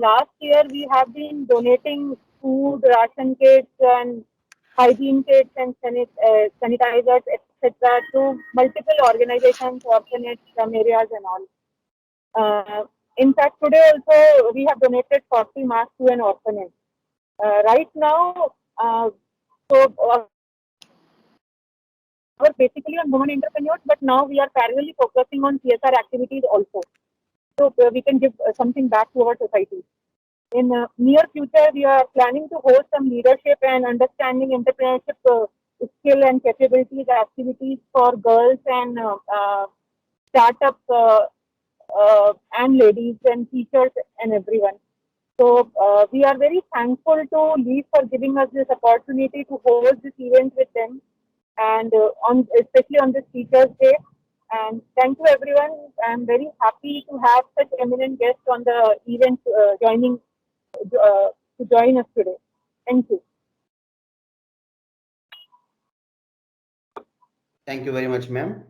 last year we have been donating food, ration kits, and hygiene kits and sanitizers, etc., to multiple organizations, orphanage, slum areas, and all. In fact, today also we have donated 40 masks to an orphanage. Right now, so our basically on women entrepreneurs, but now we are parallelly focusing on CSR activities also. So we can give something back to our society. In near future, we are planning to host some leadership and understanding entrepreneurship skill and capabilities activities for girls and startup and ladies and teachers and everyone. So we are very thankful to Leaf for giving us this opportunity to host this event with them, and on especially on this Teachers Day. And thank you everyone. I'm very happy to have such eminent guests on the event to join us today. Thank you. Thank you very much, ma'am.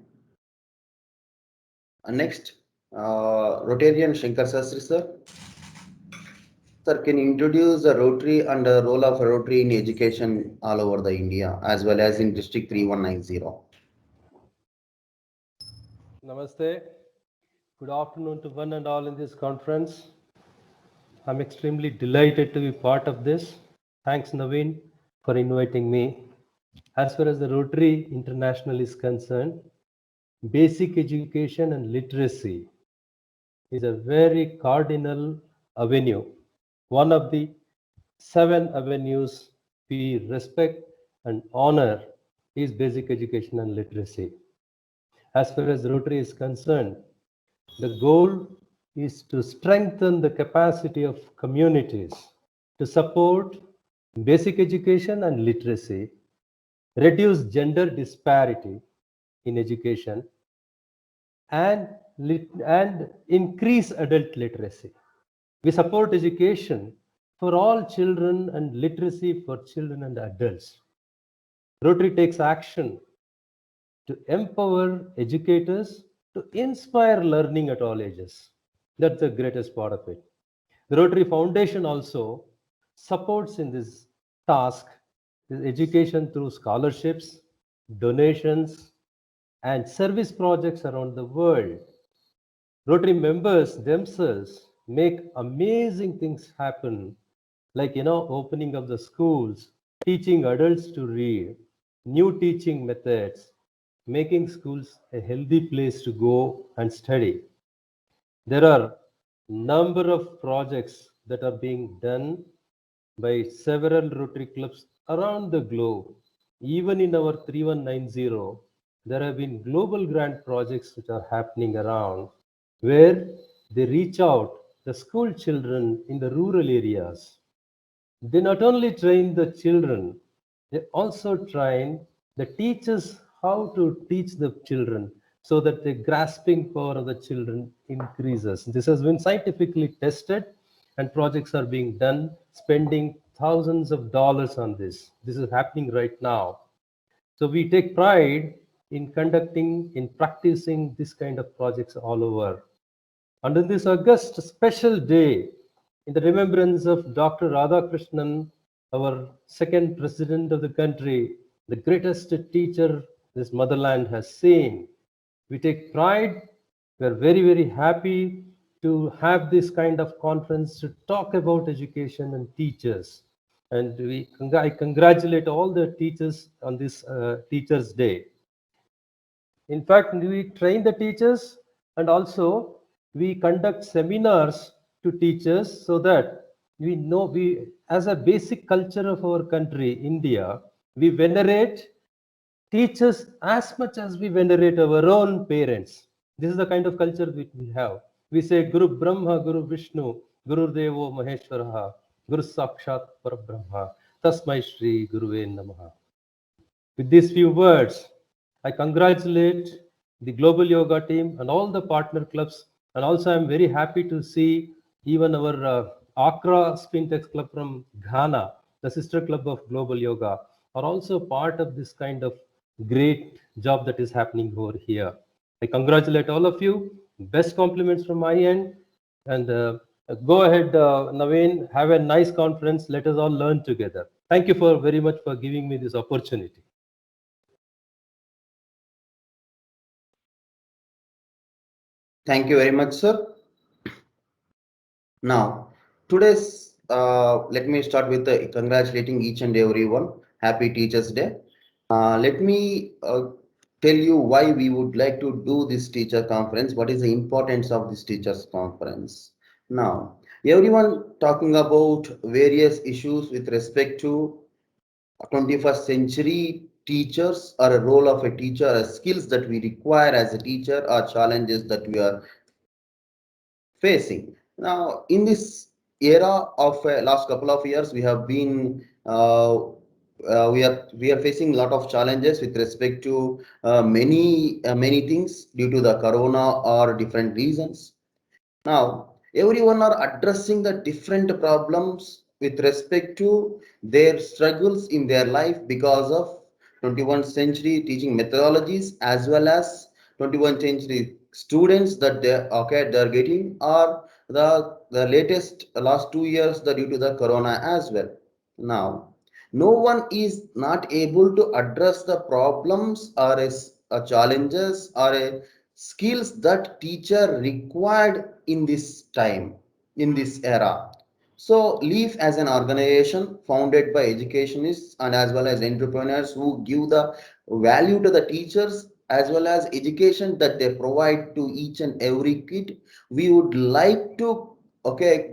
Next, Rotarian Shankar Sastry, sir. Sir, can you introduce the Rotary and the role of Rotary in education all over the India as well as in District 3190? Namaste. Good afternoon to one and all in this conference. I'm extremely delighted to be part of this. Thanks, Naveen, for inviting me. As far as the Rotary International is concerned, basic education and literacy is a very cardinal avenue, one of the 7 avenues we respect and honor is basic education and literacy. As far as Rotary is concerned, the goal is to strengthen the capacity of communities to support basic education and literacy, reduce gender disparity in education, and increase adult literacy. We support education for all children and literacy for children and adults. Rotary takes action to empower educators to inspire learning at all ages. That's the greatest part of it. The Rotary Foundation also supports in this task education through scholarships, donations, and service projects around the world. Rotary members themselves make amazing things happen, like opening of the schools, teaching adults to read, new teaching methods, making schools a healthy place to go and study. There are number of projects that are being done by several Rotary clubs around the globe. Even in our 3190, there have been global grant projects which are happening around where they reach out the school children in the rural areas. They not only train the children, they also train the teachers how to teach the children so that the grasping power of the children increases. This has been scientifically tested and projects are being done, spending thousands of dollars on this. This is happening right now. So we take pride in conducting, in practicing this kind of projects all over. And on this August special day, in the remembrance of Dr. Radhakrishnan, our second president of the country, the greatest teacher this motherland has seen, we take pride. We are very, very happy to have this kind of conference to talk about education and teachers. And I congratulate all the teachers on this Teachers' Day. In fact, we train the teachers and also we conduct seminars to teachers so that we, as a basic culture of our country, India, we venerate teachers as much as we venerate our own parents. This is the kind of culture that we have. We say Guru Brahma, Guru Vishnu, Guru Devo Maheshwaraha, Guru Sakshat Parabrahma, Tasmai Shri Guruve Namaha. With these few words, I congratulate the Global Yoga team and all the partner clubs. And also I'm very happy to see even our Accra Spintex Club from Ghana, the sister club of Global Yoga, are also part of this kind of great job that is happening over here. I congratulate all of you. Best compliments from my end. And Go ahead, Naveen. Have a nice conference. Let us all learn together. Thank you for very much for giving me this opportunity. Thank you very much, sir. Now, today's let me start with congratulating each and everyone. Happy Teachers Day. Let me tell you why we would like to do this teacher conference. What is the importance of this teachers conference? Now, everyone talking about various issues with respect to 21st century teachers or a role of a teacher, skills that we require as a teacher, or challenges that we are facing. Now, in this era of last couple of years, we have been we are facing a lot of challenges with respect to many things due to the corona or different reasons. Now, everyone are addressing the different problems with respect to their struggles in their life because of 21st century teaching methodologies, as well as 21st century students that they're getting, or the latest last 2 years due to the corona as well. Now, no one is not able to address the problems or challenges or skills that teacher required in this time, in this era. So LEAF as an organization founded by educationists and as well as entrepreneurs who give the value to the teachers as well as education that they provide to each and every kid, we would like to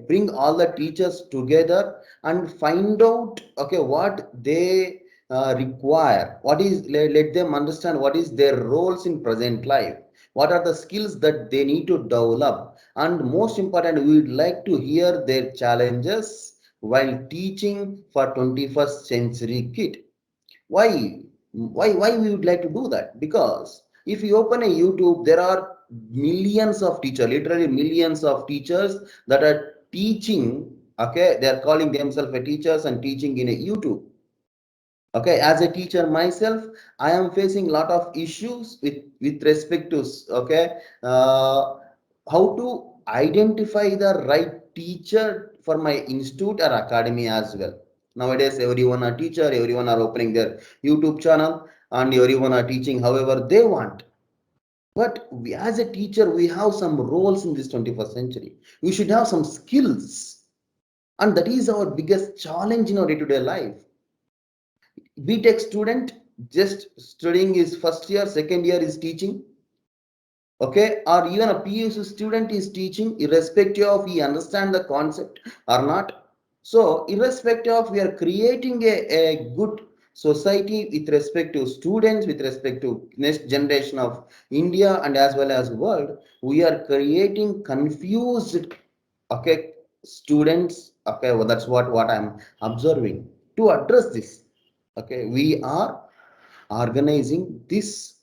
bring all the teachers together and find out what they require, what is, let them understand what is their roles in present life, what are the skills that they need to develop, and most important, we would like to hear their challenges while teaching for 21st century kid. Why we would like to do that? Because if you open a YouTube, there are millions of teachers, literally millions of teachers that are teaching. Okay, they are calling themselves a teachers and teaching in a YouTube. Okay, as a teacher myself, I am facing a lot of issues with respect to how to identify the right teacher for my institute or academy as well. Nowadays, everyone are teacher, everyone are opening their YouTube channel, and everyone are teaching however they want. But we, as a teacher, we have some roles in this 21st century. We should have some skills, and that is our biggest challenge in our day-to-day life. BTech student just studying his first year, second year is teaching, okay, or even a PUC student is teaching, irrespective of he understand the concept or not. So, irrespective of, we are creating a good society with respect to students, with respect to next generation of India and as well as world. We are creating confused, okay, students. Okay, well, that's what I'm observing. To address this, okay, we are organizing this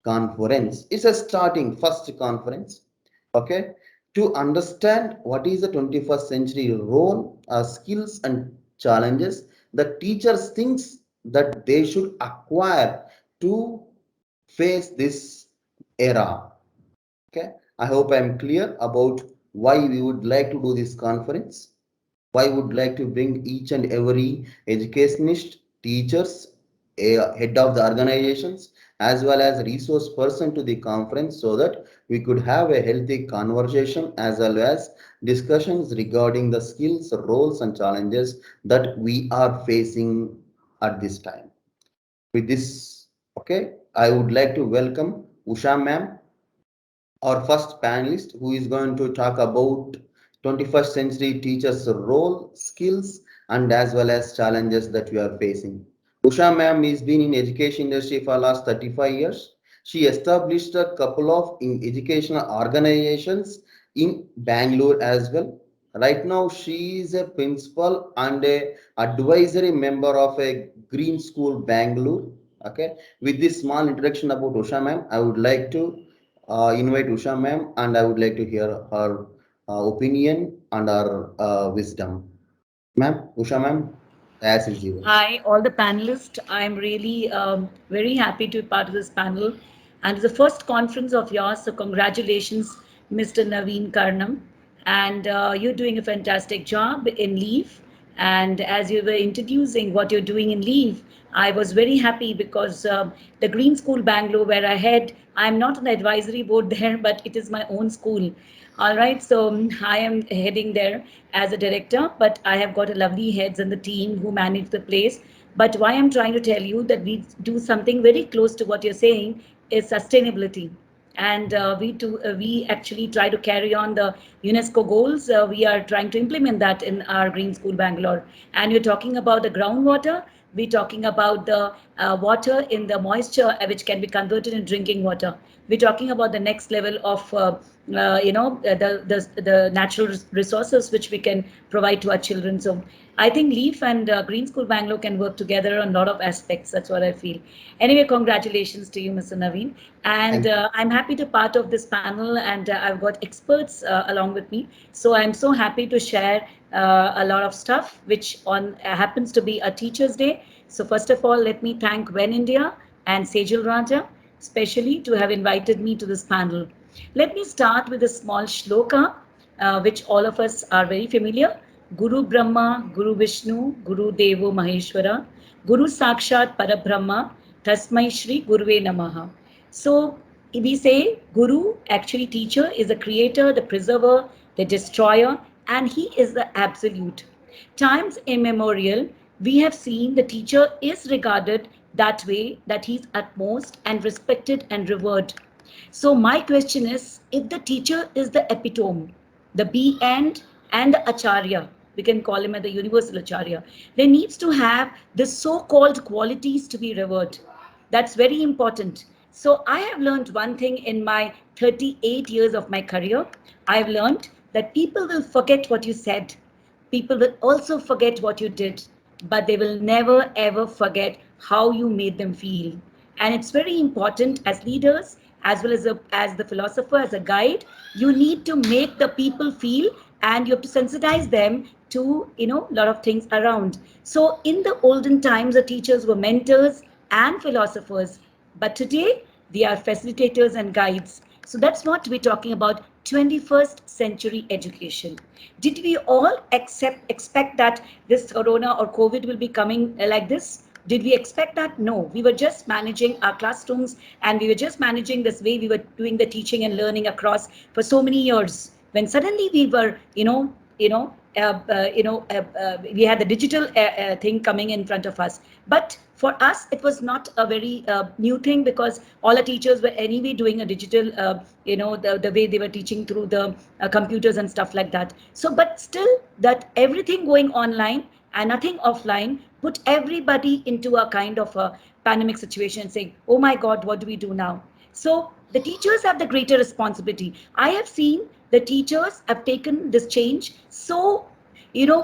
conference. It's a starting first conference, okay, to understand what is the 21st century role, skills and challenges that teachers thinks that they should acquire to face this era. Okay, I hope I'm clear about why we would like to do this conference, why would like to bring each and every educationist, teachers, head of the organizations, as well as resource person to the conference, so that we could have a healthy conversation as well as discussions regarding the skills, roles and challenges that we are facing at this time. With this, okay, I would like to welcome Usha ma'am, our first panelist, who is going to talk about 21st century teachers' role, skills, and as well as challenges that we are facing. Usha ma'am has been in education industry for last 35 years. She established a couple of educational organizations in Bangalore as well. Right now, she is a principal and a advisory member of a Green School Bangalore. Okay. With this small introduction about Usha ma'am, I would like to invite Usha ma'am, and I would like to hear her opinion and her wisdom. Ma'am, Usha ma'am, as is yours. Hi, all the panelists. I'm really very happy to be part of this panel. And it's the first conference of yours, so congratulations, Mr. Naveen Karnam. and you're doing a fantastic job in Leaf. And as you were introducing what you're doing in Leaf, I was very happy because the Green School Bangalore, where I head, I'm not on the advisory board there, but it is my own school. All right, so I am heading there as a director, but I have got a lovely heads in the team who manage the place. But why I'm trying to tell you that we do something very close to what you're saying is sustainability. And we actually try to carry on the UNESCO goals. We are trying to implement that in our Green School Bangalore. And you're talking about the groundwater. We're talking about the water in the moisture which can be converted in drinking water. We're talking about the next level of the natural resources which we can provide to our children. So I think Leaf and Green School Bangalore can work together on a lot of aspects. That's what I feel. Anyway, congratulations to you, Mr. Naveen. And I'm happy to part of this panel, and I've got experts along with me. So I'm so happy to share a lot of stuff, which on happens to be a Teachers' Day. So first of all, let me thank When India and Sejal Raja, especially to have invited me to this panel. Let me start with a small shloka, which all of us are very familiar. Guru Brahma, Guru Vishnu, Guru Devo Maheshwara, Guru Sakshat Parabrahma, Tasmai Shri Guruve Namaha. So we say Guru, actually teacher, is the creator, the preserver, the destroyer, and he is the absolute. Times immemorial, we have seen the teacher is regarded that way, that he's utmost and respected and revered. So my question is, if the teacher is the epitome, the be and the acharya, we can call him as the universal acharya, there needs to have the so-called qualities to be revered. That's very important. So I have learned one thing in my 38 years of my career. I've learned that people will forget what you said. People will also forget what you did, but they will never ever forget how you made them feel. And it's very important as leaders, as well as the philosopher, as a guide, you need to make the people feel, and you have to sensitize them to, a lot of things around. So in the olden times, the teachers were mentors and philosophers, but today they are facilitators and guides. So that's what we're talking about, 21st century education. Did we all expect that this corona or COVID will be coming like this? Did we expect that? No, we were just managing our classrooms, and we were just managing this way we were doing the teaching and learning across for so many years. When suddenly we were, we had the digital thing coming in front of us. But for us, it was not a very new thing, because all the teachers were anyway doing a digital, the way they were teaching through the computers and stuff like that. So, but still, that everything going online and nothing offline put everybody into a kind of a pandemic situation, saying, oh my God, what do we do now? So the teachers have the greater responsibility. I have seen the teachers have taken this change so,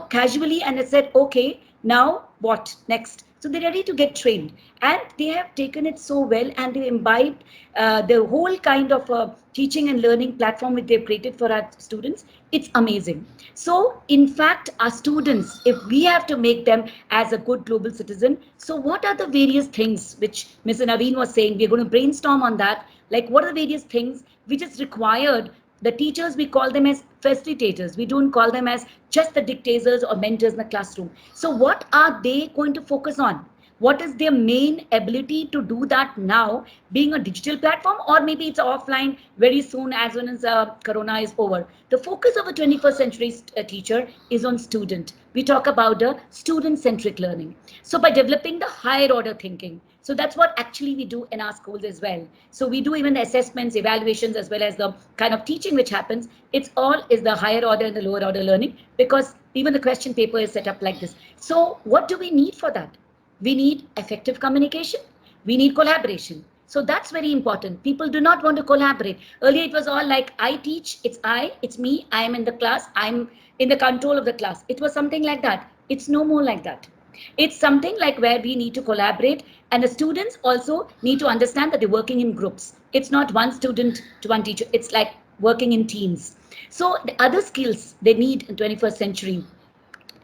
casually, and they said, okay, now what next? So they're ready to get trained, and they have taken it so well, and they imbibed the whole kind of teaching and learning platform which they've created for our students. It's amazing. So in fact, our students, if we have to make them as a good global citizen, so what are the various things which Mr. Naveen was saying? We're going to brainstorm on that. Like, what are the various things which is required? The teachers, we call them as facilitators. We don't call them as just the dictators or mentors in the classroom. So what are they going to focus on? What is their main ability to do that now, being a digital platform, or maybe it's offline very soon, as soon as Corona is over? The focus of a 21st century teacher is on student. We talk about the student-centric learning. So by developing the higher order thinking, so that's what actually we do in our schools as well. So we do even the assessments, evaluations, as well as the kind of teaching which happens. It's all is the higher order and the lower order learning, because even the question paper is set up like this. So what do we need for that? We need effective communication. We need collaboration. So that's very important. People do not want to collaborate. Earlier, it was all like, I teach, it's me, I am in the class, I'm in the control of the class. It was something like that. It's no more like that. It's something like where we need to collaborate, and the students also need to understand that they're working in groups. It's not one student to one teacher. It's like working in teams. So the other skills they need in 21st century,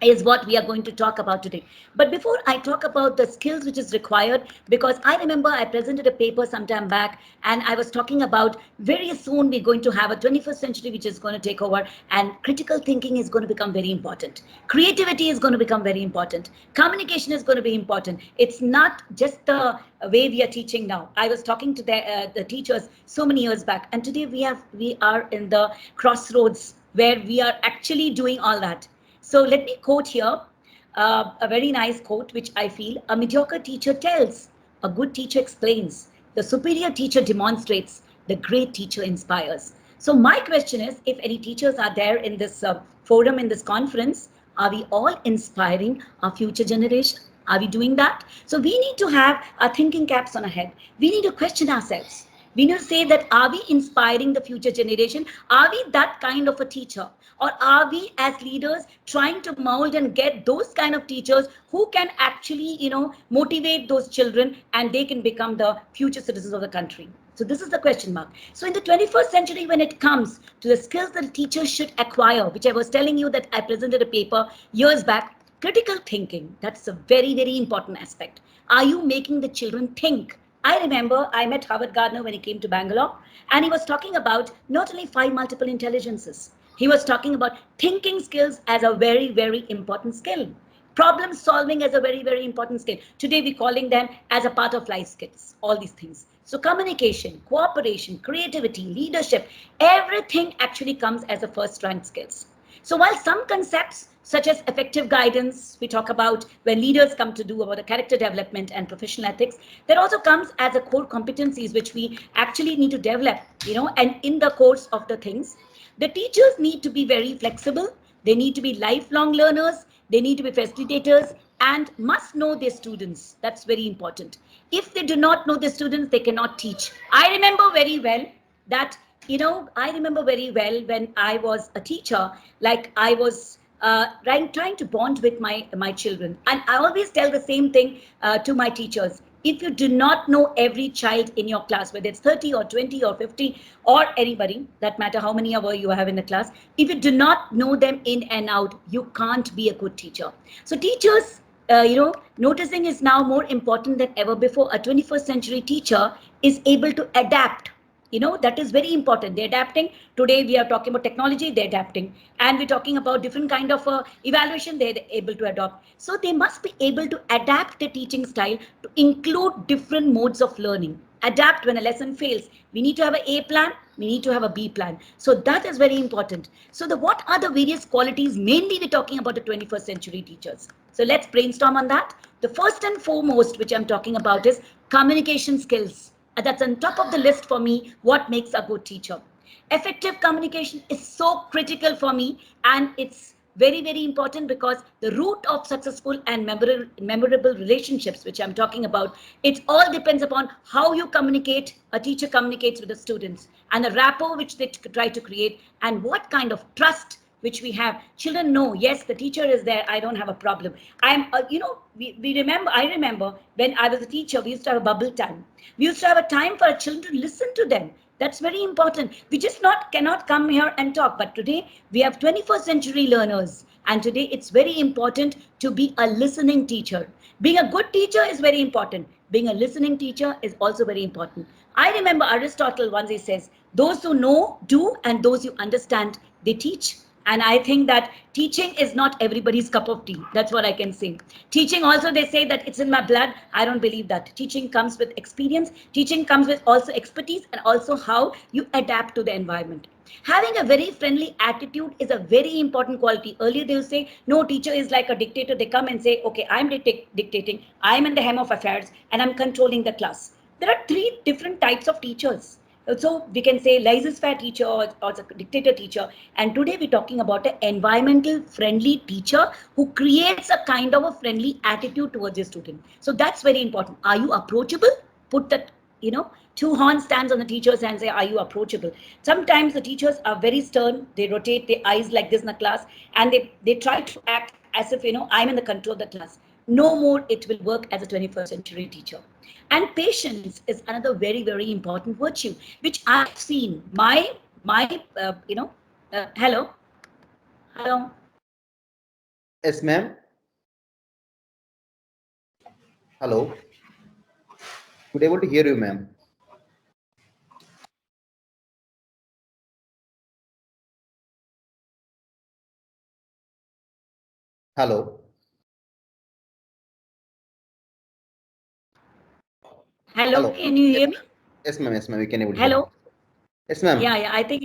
is what we are going to talk about today. But before I talk about the skills which is required, because I remember I presented a paper some time back and I was talking about very soon we're going to have a 21st century which is going to take over, and critical thinking is going to become very important. Creativity is going to become very important. Communication is going to be important. It's not just the way we are teaching now. I was talking to the teachers so many years back, and today we are in the crossroads where we are actually doing all that. So let me quote here a very nice quote, which I feel: a mediocre teacher tells, a good teacher explains, the superior teacher demonstrates, the great teacher inspires. So my question is, if any teachers are there in this forum, in this conference, are we all inspiring our future generation? Are we doing that? So we need to have our thinking caps on our head. We need to question ourselves. We need to say that, are we inspiring the future generation? Are we that kind of a teacher? Or are we as leaders trying to mold and get those kind of teachers who can actually, motivate those children and they can become the future citizens of the country? So this is the question mark. So in the 21st century, when it comes to the skills that teachers should acquire, which I was telling you that I presented a paper years back, critical thinking, that's a very, very important aspect. Are you making the children think? I remember I met Howard Gardner when he came to Bangalore, and he was talking about not only 5 multiple intelligences, he was talking about thinking skills as a very, very important skill. Problem solving as a very, very important skill. Today we're calling them as a part of life skills, all these things. So communication, cooperation, creativity, leadership, everything actually comes as a first rank skills. So while some concepts such as effective guidance, we talk about when leaders come to do about the character development and professional ethics, that also comes as a core competencies which we actually need to develop, and in the course of the things. The teachers need to be very flexible. They need to be lifelong learners. They need to be facilitators and must know their students. That's very important. If they do not know their students, they cannot teach. I remember very well that, I remember very well when I was a teacher, like I was trying to bond with my children. And I always tell the same thing to my teachers. If you do not know every child in your class, whether it's 30 or 20 or 50 or anybody, that matter how many hours you have in the class, if you do not know them in and out, you can't be a good teacher. So teachers, noticing is now more important than ever before. A 21st century teacher is able to adapt. That is very important. They're adapting. Today we are talking about technology, they're adapting. And we're talking about different kind of evaluation they're able to adopt. So they must be able to adapt the teaching style to include different modes of learning. Adapt when a lesson fails. We need to have an A plan, we need to have a B plan. So that is very important. So what are the various qualities? Mainly we're talking about the 21st century teachers. So let's brainstorm on that. The first and foremost, which I'm talking about, is communication skills. That's on top of the list for me, what makes a good teacher. Effective communication is so critical for me, and it's very, very important because the root of successful and memorable relationships, which I'm talking about, it all depends upon how you communicate, a teacher communicates with the students, and the rapport which they try to create, and what kind of trust which we have. Children know, yes, the teacher is there, I don't have a problem. I remember when I was a teacher, we used to have a bubble time. We used to have a time for our children to listen to them. That's very important. We just cannot come here and talk. But today we have 21st century learners. And today it's very important to be a listening teacher. Being a good teacher is very important. Being a listening teacher is also very important. I remember Aristotle once he says, those who know, do, and those who understand, they teach. And I think that teaching is not everybody's cup of tea. That's what I can say. Teaching also, they say that it's in my blood. I don't believe that. Teaching comes with experience. Teaching comes with also expertise and also how you adapt to the environment. Having a very friendly attitude is a very important quality. Earlier they will say, no, teacher is like a dictator. They come and say, okay, I'm dictating. I'm in the hem of affairs and I'm controlling the class. There are 3 different types of teachers. So we can say laissez-faire teacher or a dictator teacher. And today we're talking about an environmental friendly teacher who creates a kind of a friendly attitude towards your student. So that's very important. Are you approachable? Put that, 2 horn stands on the teacher's and say, are you approachable? Sometimes the teachers are very stern. They rotate their eyes like this in the class and they try to act as if, I'm in the control of the class. No more it will work as a 21st century teacher. And patience is another very, very important virtue, which I've seen. Hello. Yes, ma'am. Hello. Good able to hear you, ma'am. Hello. Hello, Hello. can you hear me? Yes, ma'am. Yes, ma'am. We can able to hear you. Hello. Yes, ma'am. Yeah, I think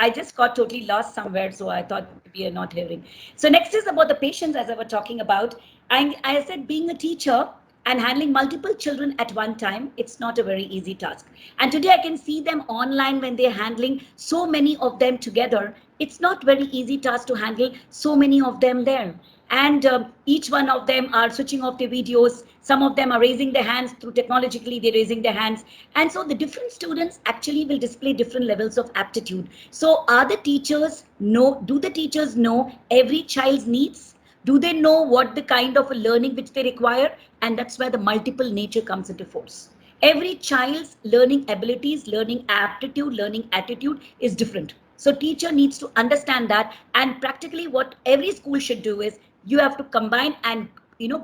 I just got totally lost somewhere, so I thought we are not hearing. So next is about the patients, as I was talking about. I said being a teacher and handling multiple children at one time, it's not a very easy task. And today I can see them online when they're handling so many of them together. It's not very easy task to handle so many of them there. And each one of them are switching off their videos. Some of them are raising their hands through technologically, they're raising their hands. And so the different students actually will display different levels of aptitude. So do the teachers know every child's needs? Do they know what the kind of a learning which they require? And that's where the multiple nature comes into force. Every child's learning abilities, learning aptitude, learning attitude is different. So teacher needs to understand that, and practically what every school should do is you have to combine and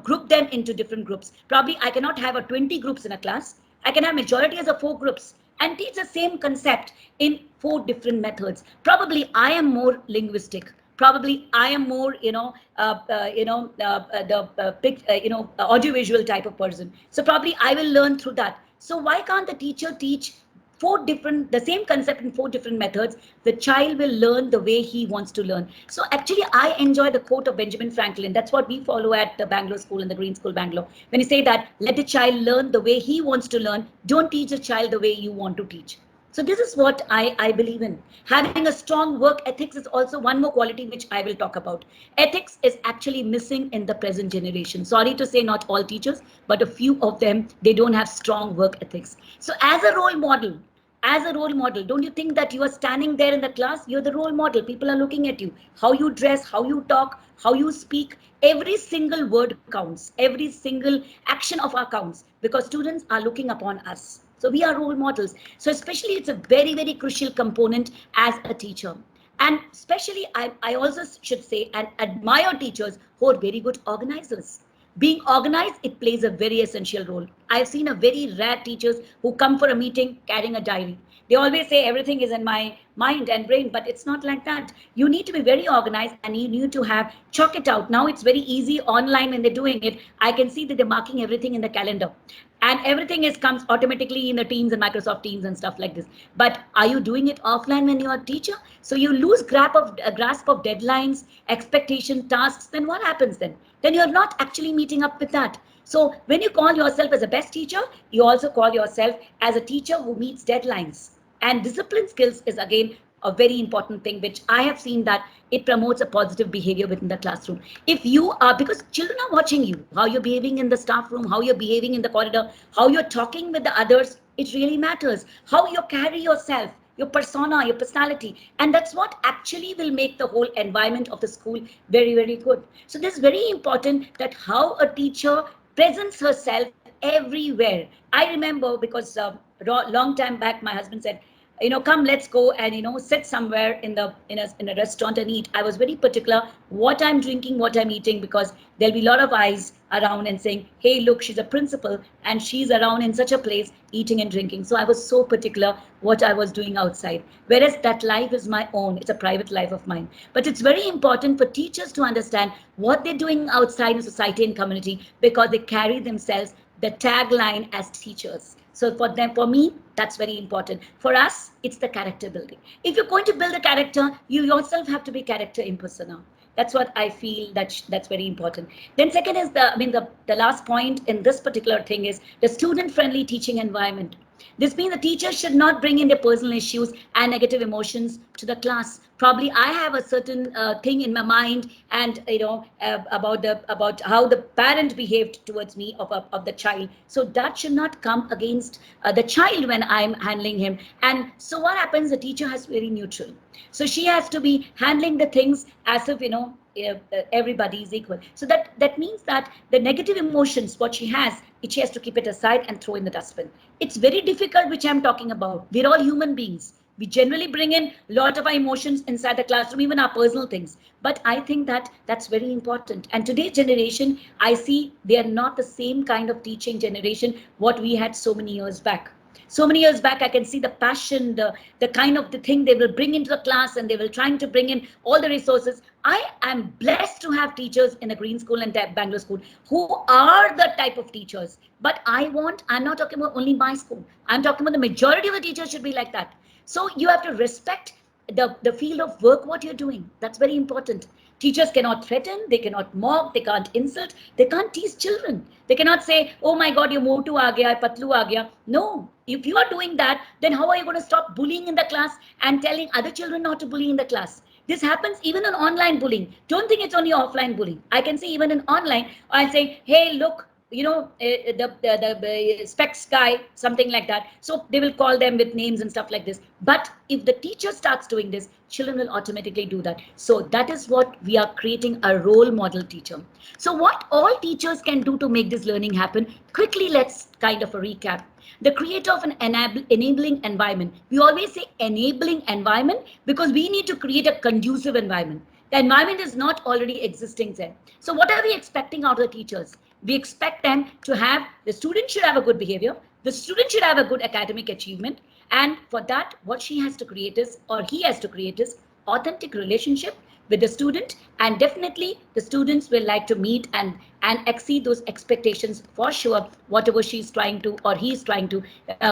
group them into different groups. Probably I cannot have a 20 groups in a class. I can have majority as a 4 groups and teach the same concept in 4 different methods. Probably I am more linguistic. Probably I am more the audiovisual type of person. So probably I will learn through that. So why can't the teacher teach the same concept in 4 different methods? The child will learn the way he wants to learn. So actually I enjoy the quote of Benjamin Franklin. That's what we follow at the Bangalore School and the Green School Bangalore, when he say that let the child learn the way he wants to learn, don't teach the child the way you want to teach. So this is what I believe in. Having a strong work ethics is also one more quality which I will talk about. Ethics is actually missing in the present generation. Sorry to say, not all teachers, but a few of them, they don't have strong work ethics. So as a role model, don't you think that you are standing there in the class? You're the role model. People are looking at you. How you dress, how you talk, how you speak. Every single word counts. Every single action of our counts, because students are looking upon us. So we are role models. So especially it's a very, very crucial component as a teacher. And especially I also should say and admire teachers who are very good organizers. Being organized, it plays a very essential role. I've seen a very rare teachers who come for a meeting carrying a diary. They always say everything is in my mind and brain, but it's not like that. You need to be very organized and you need to have chalk it out. Now it's very easy online when they're doing it. I can see that they're marking everything in the calendar. And everything comes automatically in the Teams and Microsoft Teams and stuff like this. But are you doing it offline when you're a teacher? So you lose grasp of deadlines, expectation, tasks. Then what happens then? Then you're not actually meeting up with that. So when you call yourself as a best teacher, you also call yourself as a teacher who meets deadlines. And discipline skills is again a very important thing, which I have seen that it promotes a positive behavior within the classroom. If you are, because children are watching you, how you're behaving in the staff room, how you're behaving in the corridor, how you're talking with the others, it really matters. How you carry yourself, your persona, your personality. And that's what actually will make the whole environment of the school very, very good. So this is very important, that how a teacher presents herself everywhere. I remember, because long time back, my husband said, come, let's go and sit somewhere in a restaurant and eat. I was very particular what I'm drinking, what I'm eating, because there'll be a lot of eyes around and saying, hey, look, she's a principal and she's around in such a place eating and drinking. So I was so particular what I was doing outside, whereas that life is my own. It's a private life of mine. But it's very important for teachers to understand what they're doing outside in society and community, because they carry themselves the tagline as teachers. So for me, that's very important. For us, it's the character building. If you're going to build a character, you yourself have to be character in persona. That's what I feel that's very important. Then second is the last point in this particular thing is the student-friendly teaching environment. This means the teacher should not bring in their personal issues and negative emotions to the class. Probably I have a certain thing in my mind, and about how the parent behaved towards me of the child. So that should not come against the child when I'm handling him. And so what happens? The teacher has very neutral. So she has to be handling the things as if everybody is equal. So that means that the negative emotions, what she has to keep it aside and throw in the dustbin. It's very difficult, which I'm talking about. We're all human beings. We generally bring in a lot of our emotions inside the classroom, even our personal things. But I think that that's very important. And today's generation, I see they are not the same kind of teaching generation what we had so many years back. So many years back, I can see the passion, the kind of the thing they will bring into the class, and they will trying to bring in all the resources. I am blessed to have teachers in the Green School and Bangalore School who are the type of teachers. But I'm not talking about only my school. I'm talking about the majority of the teachers should be like that. So you have to respect the field of work, what you're doing. That's very important. Teachers cannot threaten, they cannot mock, they can't insult, they can't tease children. They cannot say, oh my God, your motu aa gaya, patlu aa gaya. No, if you are doing that, then how are you going to stop bullying in the class and telling other children not to bully in the class? This happens even in online bullying. Don't think it's only offline bullying. I can say even in online, I'll say, hey, look, the specs guy, something like that. So they will call them with names and stuff like this. But if the teacher starts doing this, children will automatically do that. So that is what we are creating, a role model teacher. So what all teachers can do to make this learning happen, quickly let's kind of a recap. The creator of an enabling environment. We always say enabling environment because we need to create a conducive environment. The environment is not already existing there. So what are we expecting out of the teachers? We expect them to have, the student should have a good behavior, the student should have a good academic achievement, and for that, what she has to create is, or he has to create is, authentic relationship with the student, and definitely the students will like to meet and exceed those expectations for sure, whatever she's trying to or he's trying to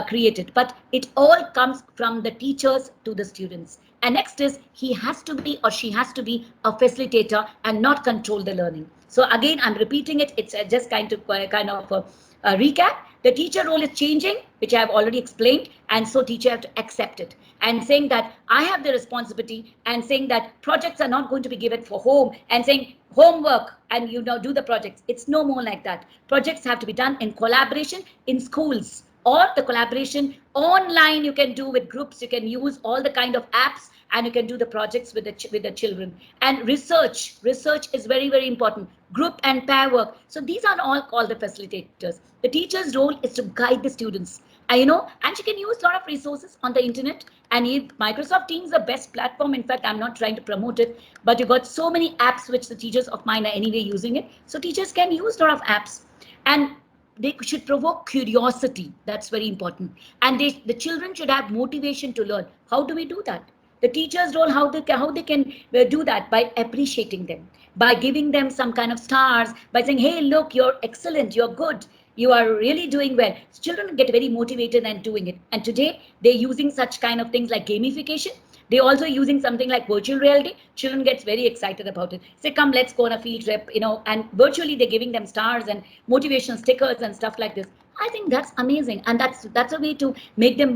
create it. But it all comes from the teachers to the students. And next is, he has to be or she has to be a facilitator and not control the learning. So again, I'm repeating it. It's just kind of a recap. The teacher role is changing, which I have already explained, and so teacher have to accept it and saying that I have the responsibility, and saying that projects are not going to be given for home and saying homework and do the projects. It's no more like that. Projects have to be done in collaboration in schools, or the collaboration online you can do with groups. You can use all the kind of apps and you can do the projects with the children. And research is very, very important. Group and pair work. So these are all called the facilitators. The teacher's role is to guide the students. And she can use a lot of resources on the internet, and Microsoft Teams is the best platform. In fact, I'm not trying to promote it, but you got so many apps which the teachers of mine are anyway using it. So teachers can use a lot of apps, and they should provoke curiosity. That's very important. And the children should have motivation to learn. How do we do that? The teacher's role, how they can do that, by appreciating them, by giving them some kind of stars, by saying, hey, look, you're excellent, you're good, you are really doing well. So children get very motivated and doing it. And today they're using such kind of things like gamification. They're also using something like virtual reality. Children gets very excited about it. Say, come, let's go on a field trip, and virtually they're giving them stars and motivational stickers and stuff like this. I think that's amazing, and that's a way to make them,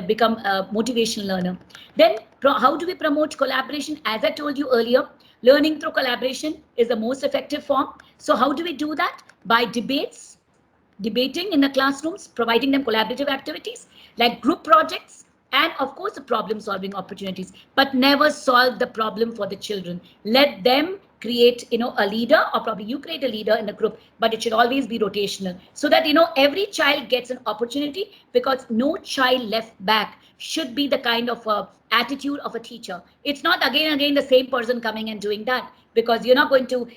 become a motivational learner. Then, how do we promote collaboration? As I told you earlier, learning through collaboration is the most effective form. So how do we do that? By debating in the classrooms, providing them collaborative activities like group projects, and of course the problem solving opportunities. But never solve the problem for the children. Let them create a leader, or probably you create a leader in the group, but it should always be rotational, so that every child gets an opportunity, because no child left back should be the kind of attitude of a teacher. It's not again the same person coming and doing that, because you're not going to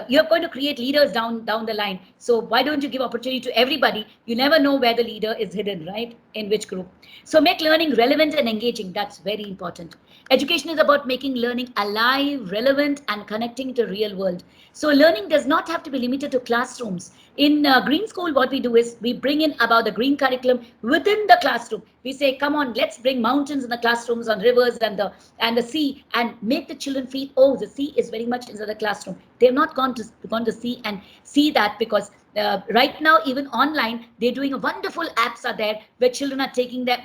you're going to create leaders down the line. So why don't you give opportunity to everybody? You never know where the leader is hidden, right? In which group. So make learning relevant and engaging. That's very important. Education is about making learning alive, relevant, and connecting to real world. So learning does not have to be limited to classrooms. In Green School, what we do is we bring in about the green curriculum within the classroom. We say, come on, let's bring mountains in the classrooms, on rivers and the sea, and make the children feel, oh, the sea is very much inside the classroom. They've not gone to see and see that, because right now, even online, they're doing a wonderful apps are there where children are taking them,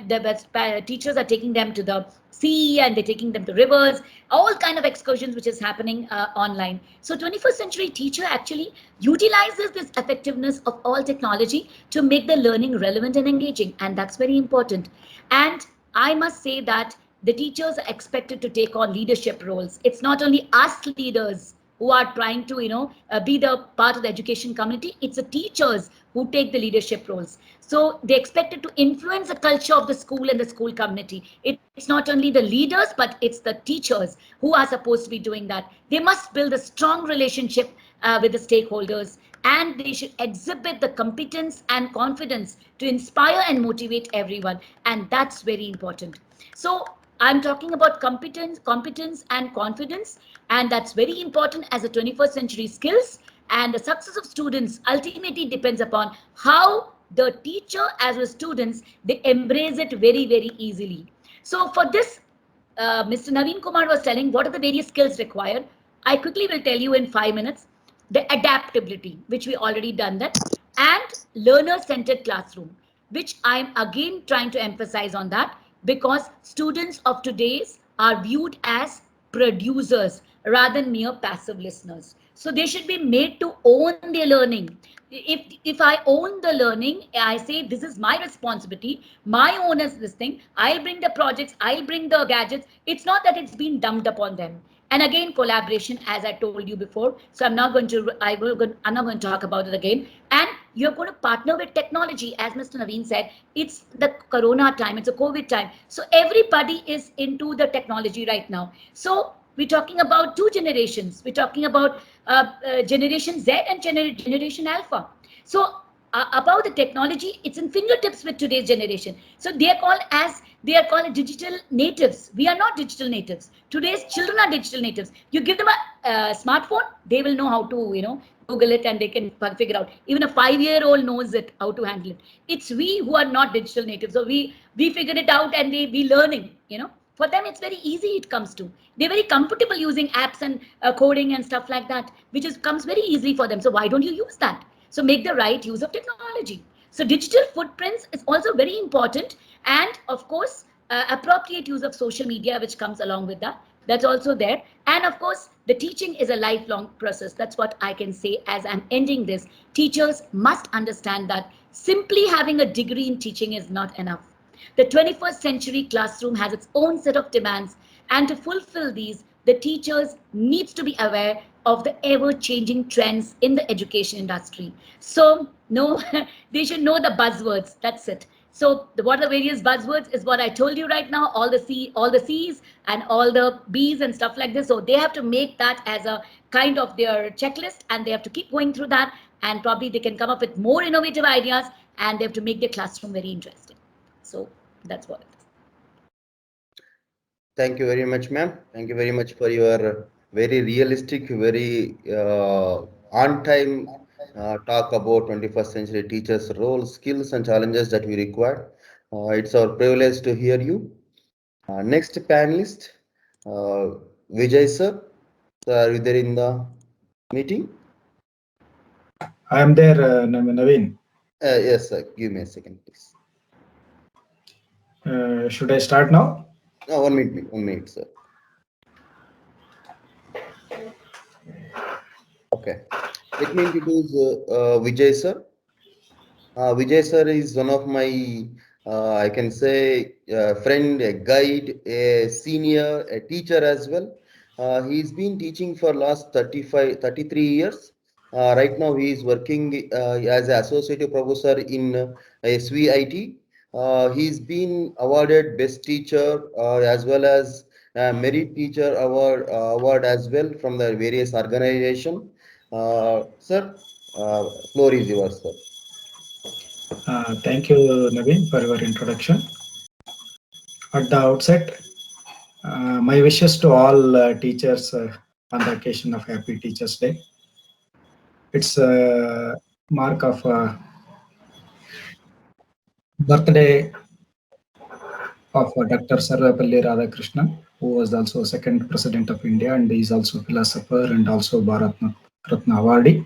teachers are taking them to the sea, and they're taking them to rivers, all kind of excursions which is happening online. So 21st century teacher actually utilizes this effectiveness of all technology to make the learning relevant and engaging, and that's very important. And I must say that the teachers are expected to take on leadership roles. It's not only us leaders who are trying to, be the part of the education community. It's the teachers who take the leadership roles. So they expected to influence the culture of the school and the school community. It's not only the leaders, but it's the teachers who are supposed to be doing that. They must build a strong relationship with the stakeholders, and they should exhibit the competence and confidence to inspire and motivate everyone. And that's very important. So I'm talking about competence and confidence, and that's very important as a 21st century skills. And the success of students ultimately depends upon how the teacher as well as students, they embrace it very, very easily. So for this, Mr. Naveen Kumar was telling what are the various skills required. I quickly will tell you in 5 minutes. The adaptability, which we already done that, and learner-centered classroom, which I'm again trying to emphasize on that, because students of today's are viewed as producers rather than mere passive listeners. So they should be made to own their learning. If I own the learning, I say this is my responsibility, my own is this thing. I'll bring the projects, I'll bring the gadgets. It's not that it's been dumped upon them. And again, collaboration, as I told you before. So I'm not going to talk about it again. And you're going to partner with technology, as Mr. Naveen said. It's the Corona time, it's a COVID time. So everybody is into the technology right now. So we're talking about two generations. We're talking about Generation Z and Generation Alpha. So about the technology, it's in fingertips with today's generation. So they are called digital natives. We are not digital natives. Today's children are digital natives. You give them a smartphone, they will know how to, Google it, and they can figure out. Even a 5-year-old knows it, how to handle it. It's we who are not digital natives. So we figured it out, and we learning. For them, it's very easy. It comes to, they're very comfortable using apps and coding and stuff like that, which comes very easily for them. So why don't you use that? So make the right use of technology. So digital footprints is also very important, and of course, appropriate use of social media, which comes along with that. That's also there. And of course, the teaching is a lifelong process. That's what I can say as I'm ending this. Teachers must understand that simply having a degree in teaching is not enough. The 21st century classroom has its own set of demands, and to fulfill these, the teachers needs to be aware of the ever-changing trends in the education industry. So, no, they should know the buzzwords. That's it. So, what are the various buzzwords is what I told you right now. All the C's and all the B's and stuff like this. So they have to make that as a kind of their checklist, and they have to keep going through that. And probably they can come up with more innovative ideas, and they have to make their classroom very interesting. So that's what it is. Thank you very much, ma'am. Thank you very much for your very realistic, very on-time talk about 21st century teachers' role, skills, and challenges that we require. It's our privilege to hear you. Next panelist, Vijay sir. Sir, are you there in the meeting? I am there, Naveen. Yes, sir. Give me a second, please. Should I start now? No, 1 minute, 1 minute, sir. Okay. Let me introduce Vijay sir. Vijay sir is one of my, I can say, friend, a guide, a senior, a teacher as well. He's been teaching for last 33 years. Right now, he is working as an associate professor in SVIT. He's been awarded best teacher as well as merit teacher award as well from the various organization. Sir, floor is yours, sir. Thank you, Naveen, for your introduction. At the outset, my wishes to all teachers on the occasion of Happy Teachers Day. It's a mark of birthday of Dr. Sarvepalli Radhakrishnan, who was also second president of India, and is also a philosopher and also Bharat Ratna awardee.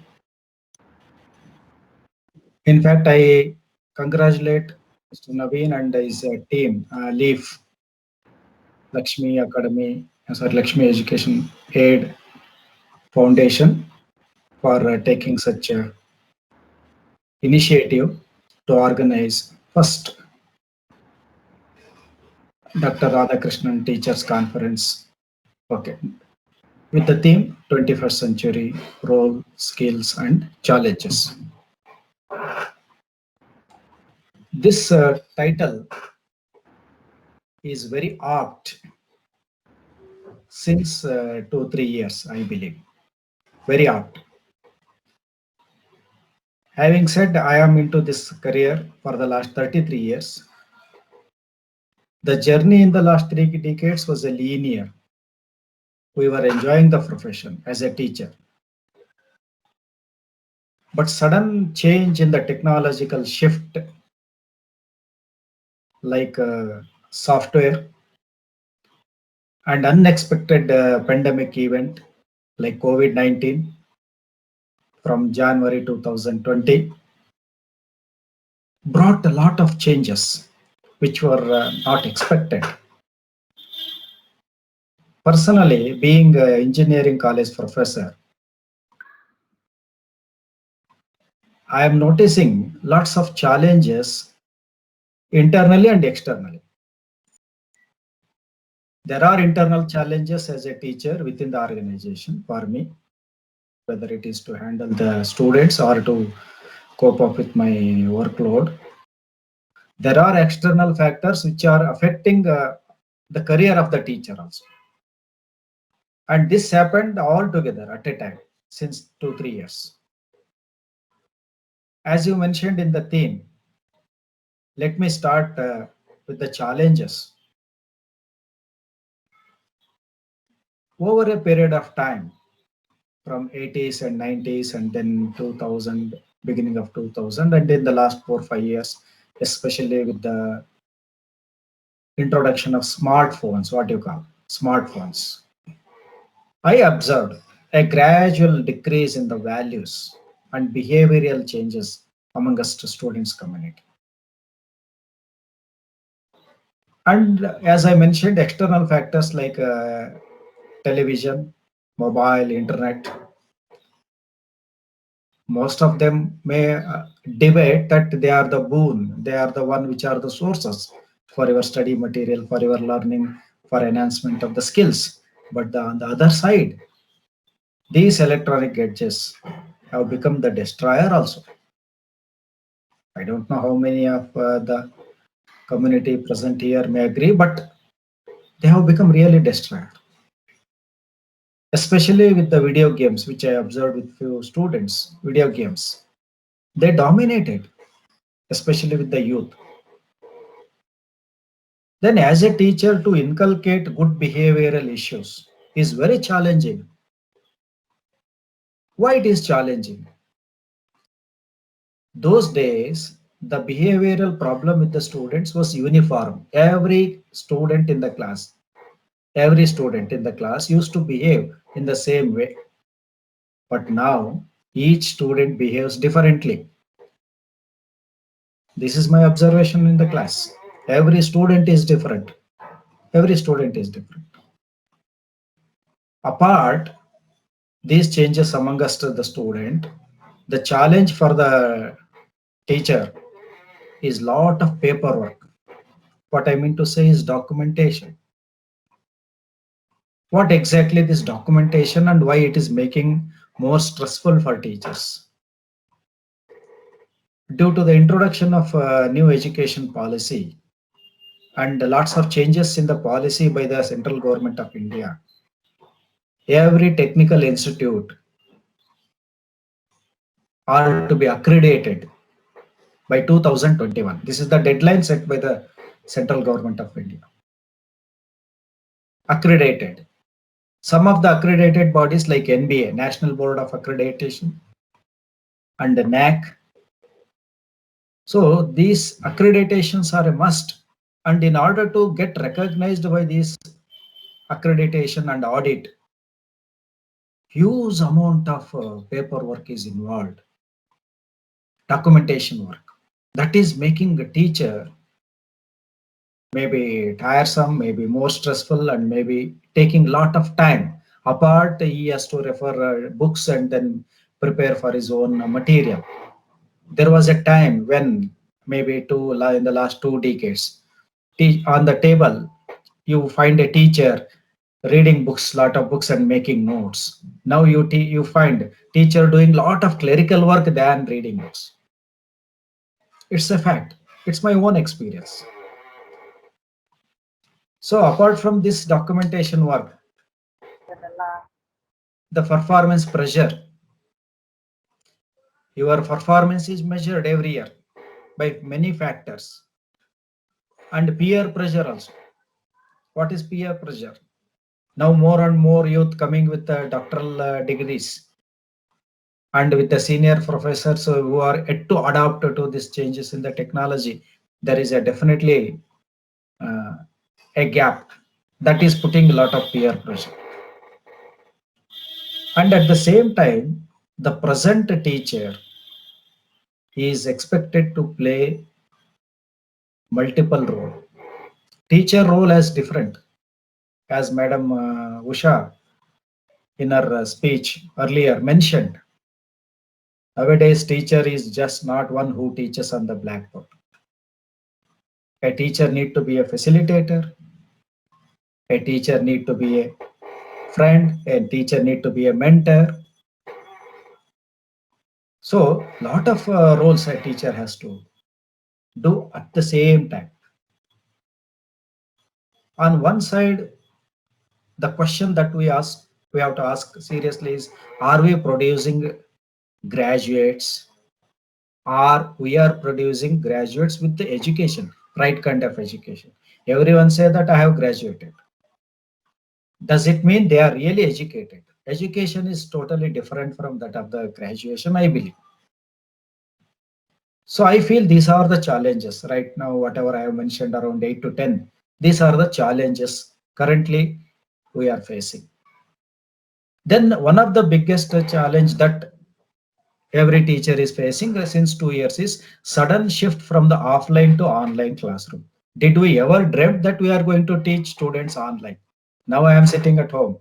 In fact, I congratulate Mr. Naveen and his team, LEAF, Lakshmi Education Aid Foundation, for taking such a initiative to organize first Dr. Radhakrishnan Teachers Conference. Okay, with the theme 21st Century Role, Skills and Challenges. This title is very apt since 2-3 years, I believe. Very apt. Having said I am into this career for the last 33 years, the journey in the last 3 decades was a linear. We were enjoying the profession as a teacher. But sudden change in the technological shift, like software and unexpected pandemic event like COVID-19 from January 2020, brought a lot of changes which were not expected. Personally, being an engineering college professor, I am noticing lots of challenges internally and externally. There are internal challenges as a teacher within the organization for me, whether it is to handle the students or to cope up with my workload. There are external factors which are affecting the career of the teacher also. And this happened all together at a time since 2-3 years. As you mentioned in the theme, let me start with the challenges. Over a period of time, from 80s and 90s and then 2000, beginning of 2000, and in the last 4-5 years, especially with the introduction of smartphones, what you call smartphones, I observed a gradual decrease in the values and behavioral changes amongst the students community. And as I mentioned, external factors like television, mobile, internet, most of them may debate that they are the boon, they are the one which are the sources for your study material, for your learning, for enhancement of the skills. But on the other side, these electronic gadgets have become the destroyer also. I don't know how many of the community present here may agree, but they have become really destroyer. Especially with the video games, which I observed with few students, video games, they dominated, especially with the youth. Then as a teacher to inculcate good behavioral issues is very challenging. Why it is challenging? Those days, the behavioral problem with the students was uniform. Every student in the class used to behave in the same way. But now, each student behaves differently. This is my observation in the class. Every student is different. Every student is different. Apart these changes amongst the student, the challenge for the teacher is lot of paperwork. What I mean to say is documentation. What exactly this documentation and why it is making more stressful for teachers? Due to the introduction of new education policy and lots of changes in the policy by the central government of India, every technical institute are to be accredited by 2021. This is the deadline set by the central government of India. Accredited. Some of the accredited bodies like NBA, National Board of Accreditation, and the NAC. So these accreditations are a must. And in order to get recognized by this accreditation and audit, huge amount of paperwork is involved. Documentation work. That is making a teacher maybe tiresome, maybe more stressful, and maybe taking lot of time. Apart, he has to refer books and then prepare for his own material. There was a time when maybe in the last 2 decades, on the table, you find a teacher reading books, lot of books and making notes. Now you find teacher doing lot of clerical work than reading books. It's a fact. It's my own experience. So apart from this documentation work, the performance pressure. Your performance is measured every year by many factors. And peer pressure also. What is peer pressure? Now more and more youth coming with doctoral degrees and with the senior professors who are yet to adapt to these changes in the technology. There is definitely a gap that is putting a lot of peer pressure. And at the same time, the present teacher is expected to play multiple role. Teacher role is different, as Madam Usha in her speech earlier mentioned. Nowadays, teacher is just not one who teaches on the blackboard. A teacher need to be a facilitator. A teacher need to be a friend. A teacher need to be a mentor. So, lot of roles a teacher has to do at the same time. On one side, the question that we have to ask seriously is: are we producing graduates, or we are producing graduates with the education, right kind of education? Everyone say that I have graduated. Does it mean they are really educated? Education is totally different from that of the graduation, I believe. So I feel these are the challenges right now, whatever I have mentioned, around 8 to 10. These are the challenges currently we are facing. Then one of the biggest challenge that every teacher is facing since 2 years is sudden shift from the offline to online classroom. Did we ever dream that we are going to teach students online? Now I am sitting at home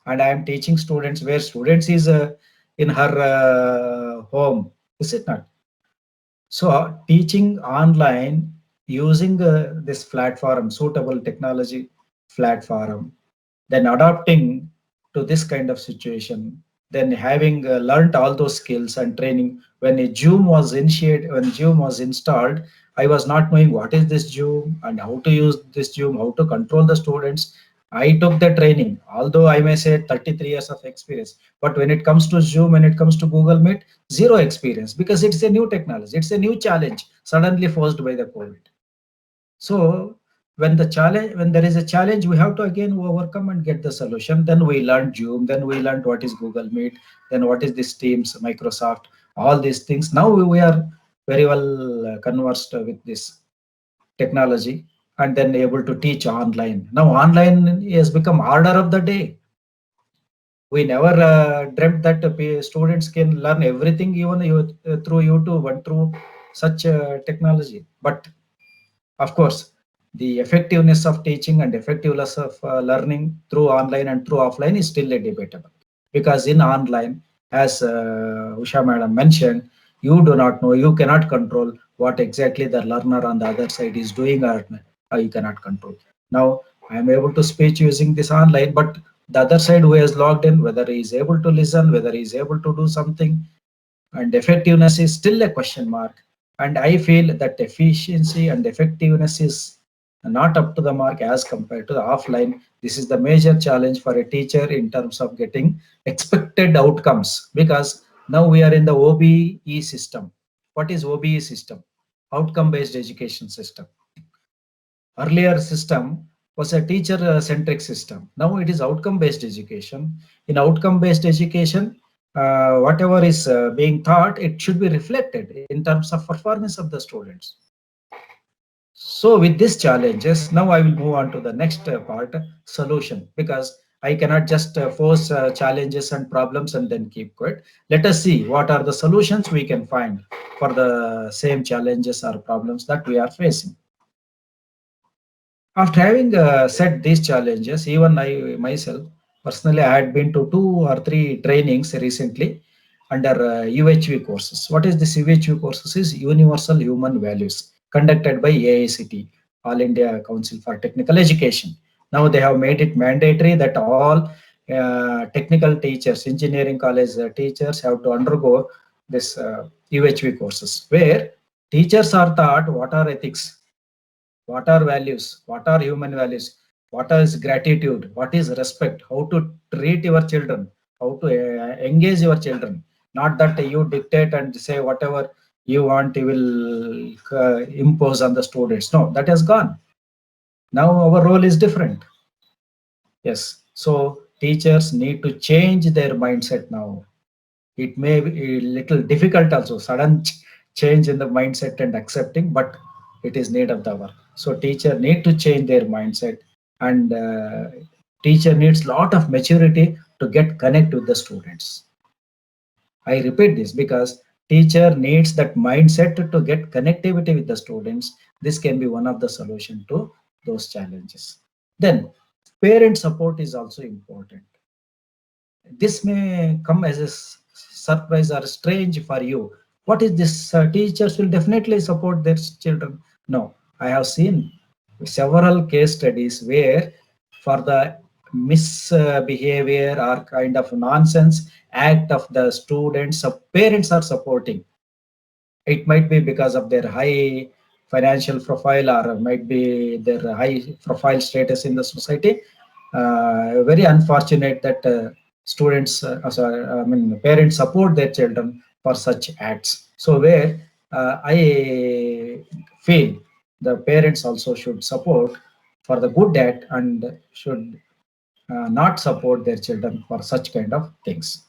and I am teaching students where students is in her home, is it not? So teaching online using this platform, suitable technology platform, then adapting to this kind of situation, then having learned all those skills and training. When a Zoom was initiated, when Zoom was installed, I was not knowing what is this Zoom and how to use this Zoom, how to control the students. I took the training, although I may say 33 years of experience, but when it comes to Zoom, when it comes to Google Meet, zero experience, because it's a new technology, it's a new challenge suddenly forced by the COVID. So when there is a challenge, we have to again overcome and get the solution. Then we learned Zoom, then we learned what is Google Meet, then what is this Teams, Microsoft, all these things. Now we are very well conversed with this technology and then able to teach online. Now online has become order of the day. We never dreamt that students can learn everything even through YouTube and through such technology. But of course, the effectiveness of teaching and effectiveness of learning through online and through offline is still a debatable. Because in online, as Usha Madam mentioned, you do not know, you cannot control what exactly the learner on the other side is doing, or you cannot control. Now, I am able to speak using this online, but the other side who has logged in, whether he is able to listen, whether he is able to do something, and effectiveness is still a question mark. And I feel that efficiency and effectiveness is not up to the mark as compared to the offline. This is the major challenge for a teacher in terms of getting expected outcomes, because now we are in the OBE system. What is OBE system? Outcome based education system. Earlier system was a teacher centric system. Now it is outcome based education. In outcome based education, whatever is being taught, it should be reflected in terms of performance of the students. So with these challenges, now I will move on to the next part, solution, because I cannot just force challenges and problems and then keep quiet. Let us see what are the solutions we can find for the same challenges or problems that we are facing. After having set these challenges, even I myself, personally, I had been to 2 or 3 trainings recently under UHV courses. What is this UHV courses? Is Universal Human Values, conducted by AICT, All India Council for Technical Education. Now they have made it mandatory that all technical teachers, engineering college teachers have to undergo this UHV courses, where teachers are taught what are ethics, what are values, what are human values, what is gratitude, what is respect, how to treat your children, how to engage your children. Not that you dictate and say whatever you want, you will impose on the students. No, that has gone. Now our role is different. Yes, so teachers need to change their mindset now. It may be a little difficult also, sudden change in the mindset and accepting, but it is need of the hour. So teacher need to change their mindset, and teacher needs lot of maturity to get connect with the students. I repeat this because teacher needs that mindset to get connectivity with the students. This can be one of the solution to those challenges. Then parent support is also important. This may come as a surprise or strange for you. What is this? Teachers will definitely support their children. No, I have seen several case studies where for the misbehavior or kind of nonsense act of the students, parents are supporting. It might be because of their high financial profile or might be their high profile status in the society. Very unfortunate that students, parents support their children for such acts. So where I feel the parents also should support for the good act and should not support their children for such kind of things.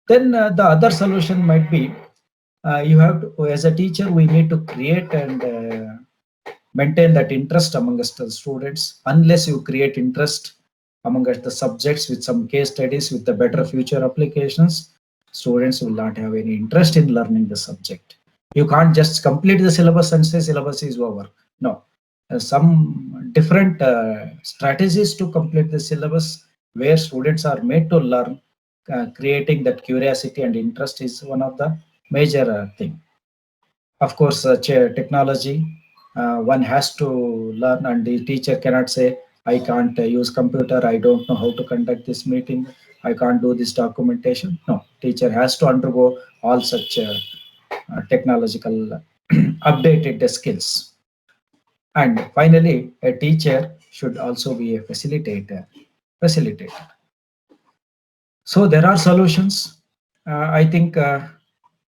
Then the other solution might be you have to, as a teacher, we need to create and maintain that interest amongst the students. Unless you create interest amongst the subjects with some case studies with the better future applications, students will not have any interest in learning the subject. You can't just complete the syllabus and say syllabus is over. No, some different strategies to complete the syllabus where students are made to learn. Creating that curiosity and interest is one of the major thing. Of course, technology, one has to learn, and the teacher cannot say, I can't use computer, I don't know how to conduct this meeting, I can't do this documentation. No, teacher has to undergo all such technological updated skills. And finally, a teacher should also be a facilitator. So there are solutions. I think now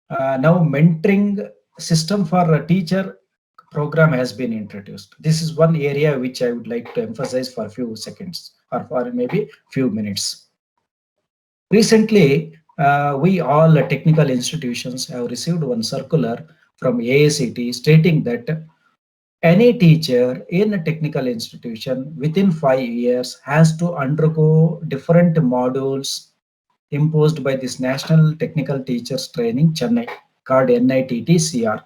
mentoring system for a teacher program has been introduced. This is one area which I would like to emphasize for a few seconds or for maybe few minutes. Recently, we all technical institutions have received one circular from AICT stating that any teacher in a technical institution within 5 years has to undergo different modules imposed by this National Technical Teachers Training Chennai called NITT-CR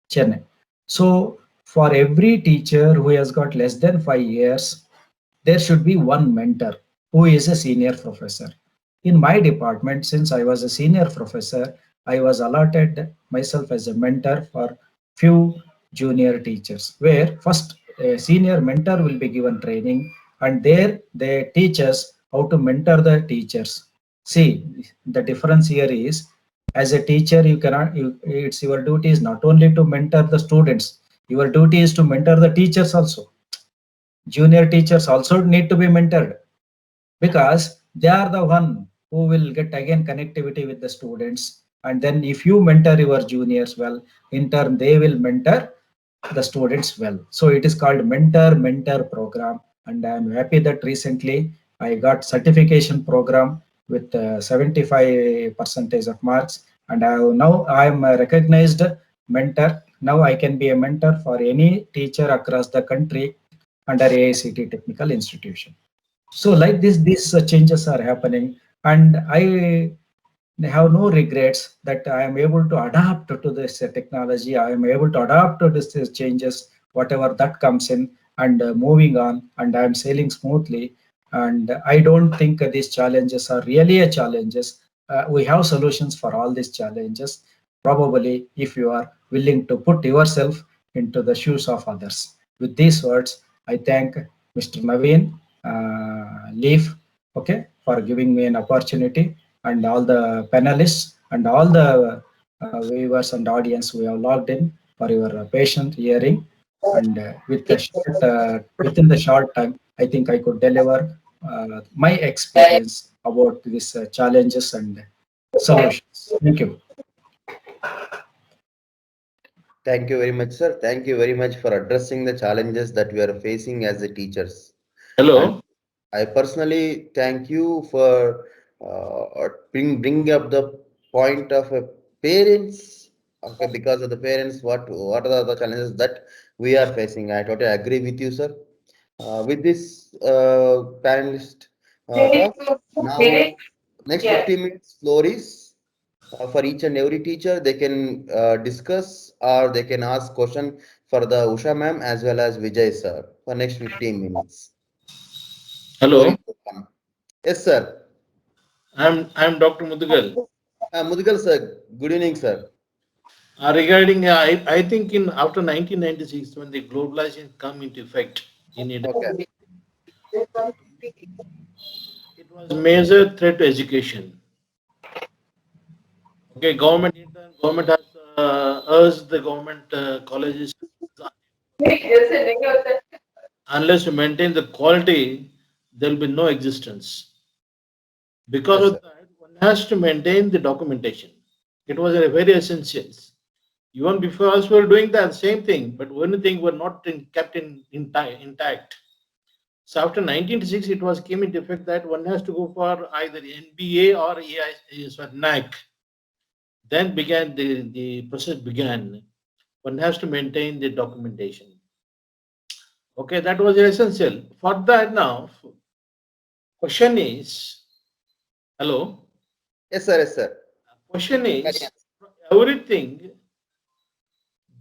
Chennai. So for every teacher who has got less than 5 years, there should be one mentor who is a senior professor. In my department, since I was a senior professor, I was allotted myself as a mentor for few junior teachers, where first a senior mentor will be given training, and there they teach us how to mentor the teachers. See, the difference here is, as a teacher, you cannot, it's your duty is not only to mentor the students, your duty is to mentor the teachers also. Junior teachers also need to be mentored, because they are the one who will get again connectivity with the students. And then if you mentor your juniors well, in turn they will mentor the students well. So it is called mentor program, and I am happy that recently I got certification program with 75% of marks, and now I am a recognized mentor. Now I can be a mentor for any teacher across the country under AICT Technical Institution. So like this, these changes are happening, and I have no regrets that I am able to adapt to this technology. I am able to adapt to this changes, whatever that comes in, and moving on, and I am sailing smoothly. And I don't think these challenges are really a challenges. We have solutions for all these challenges, probably if you are willing to put yourself into the shoes of others. With these words, I thank Mr. Naveen, Leaf, okay, for giving me an opportunity, and all the panelists and all the viewers and audience who have logged in for your patient hearing. And with the short, within the short time, I think I could deliver my experience about these challenges and solutions. Thank you. Thank you very much, sir. Thank you very much for addressing the challenges that we are facing as the teachers. Hello. I personally thank you for bring up the point of parents. Okay, because of the parents, what are the challenges that we are facing? I totally agree with you, sir. With this panelist talk, now next 15 minutes floor is for each and every teacher. They can discuss or they can ask question for the Usha ma'am as well as Vijay sir for next 15 minutes. Floor Hello. is open. Yes, sir. I'm Dr. Mudugal. Mudigal sir, good evening, sir. Regarding, I think in after 1996, when the globalization come into effect in India, Okay. it was a major threat to education. Okay, government has urged the government colleges, unless you maintain the quality, there will be no existence. Because Yes, of sir. that, one has to maintain the documentation. It was a very essential. Even before us, we were doing the same thing, but only thing were not kept intact. So after 1996, it was came into effect that one has to go for either NBA or NAC. Then the process began. One has to maintain the documentation. Okay, that was essential. For that now, question is, hello? Yes, sir. Yes, sir. Question Carry is, on. everything,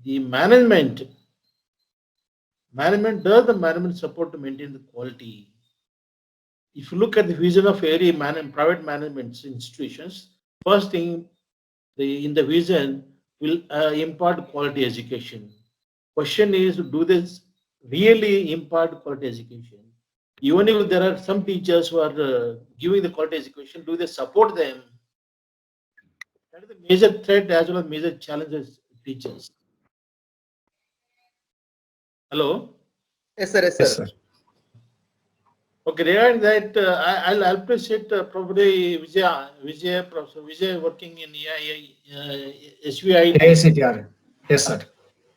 the management does the management support to maintain the quality? If you look at the vision of every private management institutions, first thing in the vision will impart quality education. Question is, do this really impart quality education? Even if there are some teachers who are giving the quality education, do they support them? That is the major threat as well as major challenges teachers. Hello. Yes, sir. Yes, Yes, sir. sir. Okay, regarding that, I'll appreciate probably Professor Vijay working in SVI. AICTR. Yes, sir.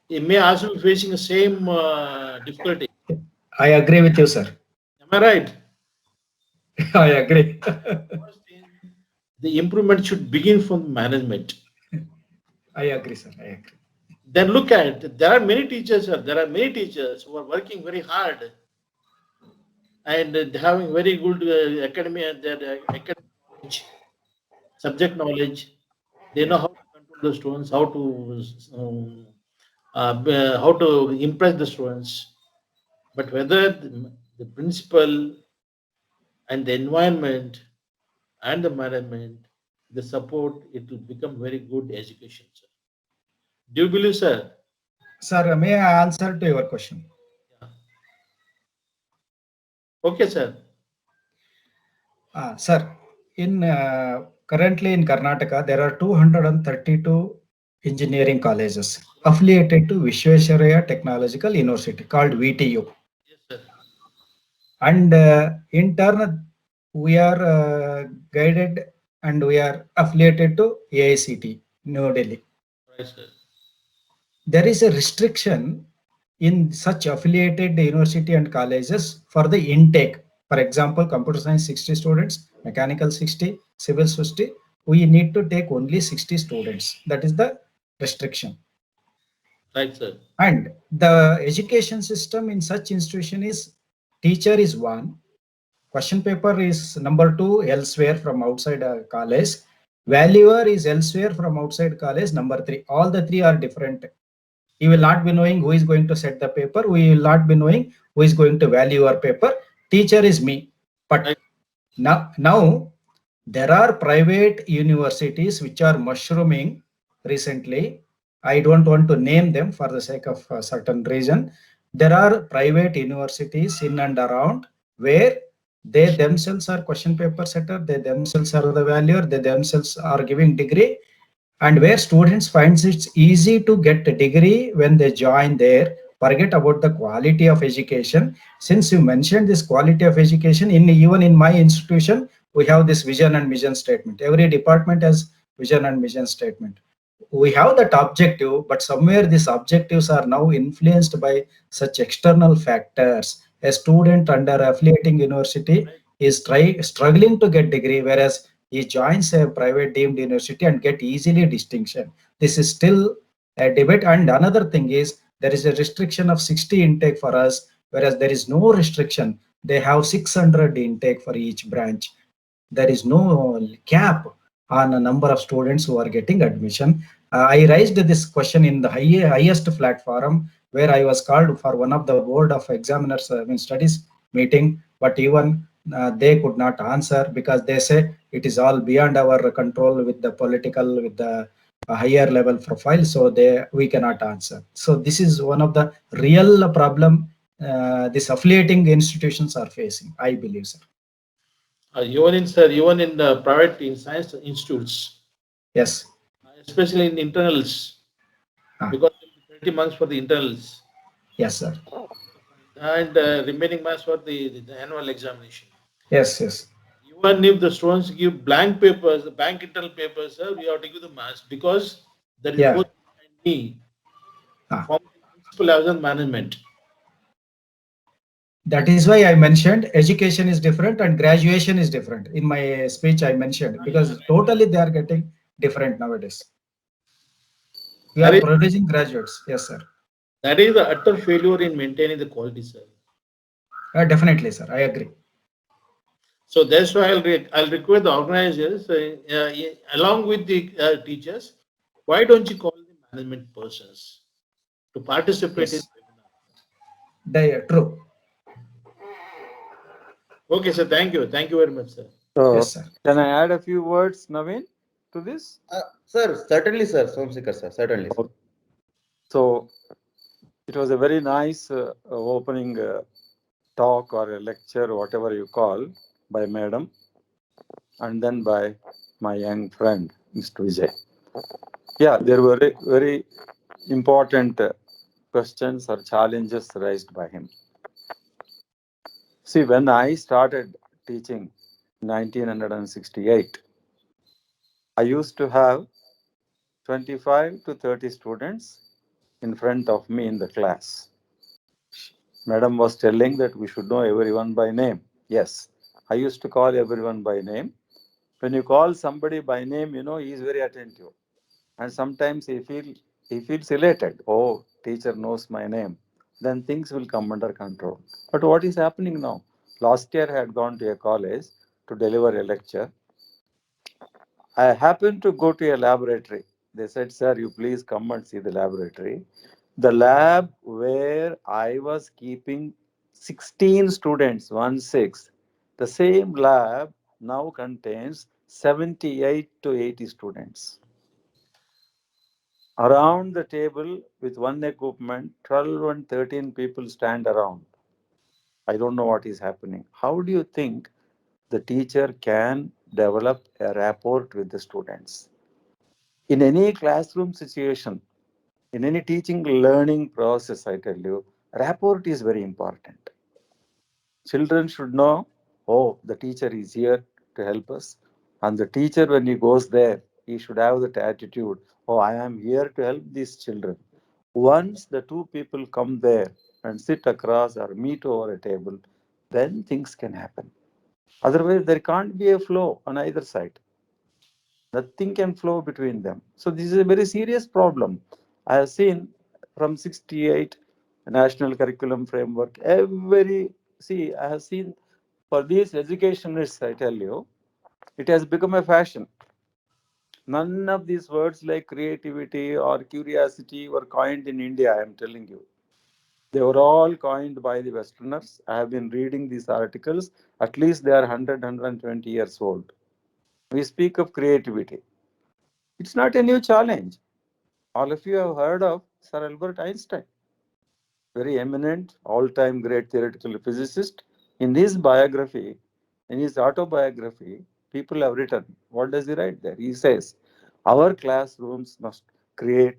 He may also be facing the same difficulty. I agree with you, sir. Am I right? I agree. First thing, the improvement should begin from management. I agree, sir. I agree. Then look at, there are many teachers who are working very hard and having very good academic knowledge, subject knowledge. They know how to control the students, how to impress the students. But whether the principal and the environment and the management, the support, it will become very good education, sir. Do you believe, sir? Sir, may I answer to your question? Yeah. Okay, sir. Sir, in currently in Karnataka, there are 232 engineering colleges affiliated to Visvesvaraya Technological University called VTU. Yes, sir. And in turn, we are guided and we are affiliated to AICT, New Delhi. Right, sir. There is a restriction in such affiliated university and colleges for the intake. For example, computer science 60 students, mechanical 60, civil 60. We need to take only 60 students. That is the restriction. Right, sir. And the education system in such institution is teacher is one, question paper is number 2 elsewhere from outside a college, valuer is elsewhere from outside college, number 3. All the three are different. You will not be knowing who is going to set the paper. We will not be knowing who is going to value your paper. Teacher is me. But Right. now there are private universities which are mushrooming recently. I don't want to name them for the sake of a certain reason. There are private universities in and around where they themselves are question paper setter, they themselves are the valuer, they themselves are giving degree, and where students finds it easy to get a degree when they join there. Forget about the quality of education. Since you mentioned this quality of education, even in my institution, we have this vision and mission statement. Every department has vision and mission statement. We have that objective, but somewhere these objectives are now influenced by such external factors. A student under affiliating university is struggling to get degree, whereas he joins a private deemed university and get easily distinction. This is still a debate. And another thing is there is a restriction of 60 intake for us, whereas there is no restriction. They have 600 intake for each branch. There is no cap on a number of students who are getting admission. I raised this question in the highest platform where I was called for one of the board of examiners studies meeting, but even they could not answer because they say it is all beyond our control with the political, with the higher level profile, so we cannot answer. So this is one of the real problem these affiliating institutions are facing, I believe, sir. Even in private in science institutes, Yes. especially in internals, Ah. because 30 months for the internals Yes, sir. and remaining months for the annual examination. Yes, yes. Even if the students give blank papers, the bank internal papers, we have to give the marks because that is Yeah. both behind me Ah. from the principal as well management. That is why I mentioned education is different and graduation is different. In my speech, I mentioned because totally they are getting different nowadays. We That are is, producing graduates. Yes, sir. that is the utter failure in maintaining the quality, sir. Definitely, sir. I agree. So that's why I'll request the organizers, along with the teachers, why don't you call the management persons to participate in Yes. True. Okay, sir. Thank you. Thank you very much, sir. So, Yes, sir. can I add a few words, Naveen, to this? Sir, certainly, sir. Somsekhar, sir. Certainly, sir. So, it was a very nice opening talk or a lecture, whatever you call, by Madam, and then by my young friend, Mr. Vijay. Yeah, there were very important questions or challenges raised by him. See, when I started teaching in 1968, I used to have 25 to 30 students in front of me in the class. Madam was telling that we should know everyone by name. Yes, I used to call everyone by name. When you call somebody by name, he is very attentive. And sometimes he feels elated. Oh, teacher knows my name. Then things will come under control. But what is happening now? Last year I had gone to a college to deliver a lecture. I happened to go to a laboratory. They said, sir, you please come and see the laboratory. The lab where I was keeping 16 students, 1/6, the same lab now contains 78 to 80 students. Around the table with one equipment, 12 and 13 people stand around. I don't know what is happening. How do you think the teacher can develop a rapport with the students? In any classroom situation, in any teaching learning process, I tell you, rapport is very important. Children should know, oh, the teacher is here to help us. And the teacher, when he goes there, he should have that attitude, oh, I am here to help these children. Once the two people come there and sit across or meet over a table, then things can happen. Otherwise, there can't be a flow on either side. Nothing can flow between them. So this is a very serious problem. I have seen from 68 national curriculum framework, I have seen for these educationists, I tell you, it has become a fashion. None of these words like creativity or curiosity were coined in India, I am telling you. They were all coined by the Westerners. I have been reading these articles. At least they are 100, 120 years old. We speak of creativity. It's not a new challenge. All of you have heard of Sir Albert Einstein. very eminent, all-time great theoretical physicist. In his biography, in his autobiography, people have written, what does he write there? He says, our classrooms must create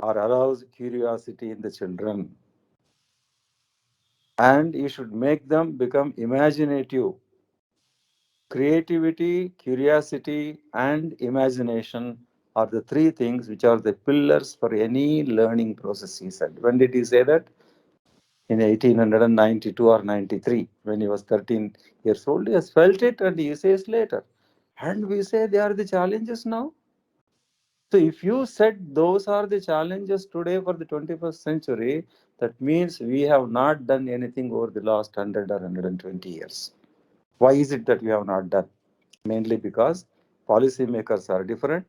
or arouse curiosity in the children, and you should make them become imaginative. Creativity, curiosity, and imagination are the three things which are the pillars for any learning process, he said. When did he say that? In 1892 or 93, when he was 13 years old. He has felt it, and he says later. And we say they are the challenges now. So if you said those are the challenges today for the 21st century, that means we have not done anything over the last 100 or 120 years. Why is it that we have not done? Mainly because policymakers are different,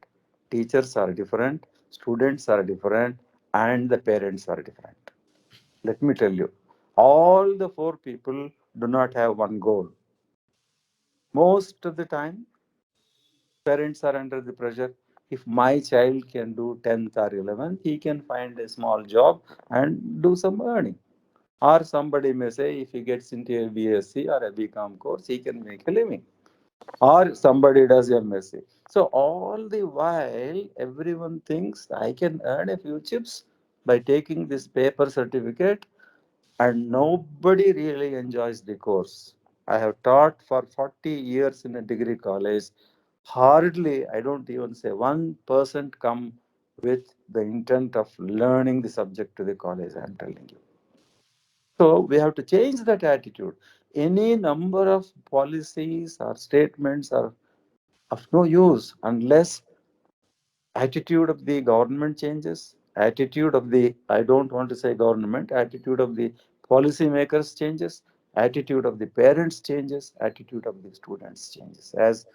teachers are different, students are different, and the parents are different. Let me tell you, all the four people do not have one goal. Most of the time, parents are under the pressure. If my child can do 10th or 11th, he can find a small job and do some earning. Or somebody may say, if he gets into a BSc or a BCom course, he can make a living. Or somebody does MSc. So all the while, everyone thinks I can earn a few chips by taking this paper certificate, and nobody really enjoys the course. I have taught for 40 years in a degree college. Hardly, I don't even say 1% come with the intent of learning the subject to the college, I'm telling you. So we have to change that attitude. Any number of policies or statements are of no use unless attitude of the government changes, attitude of the, I don't want to say government, attitude of the policymakers changes, attitude of the parents changes, attitude of the students changes. As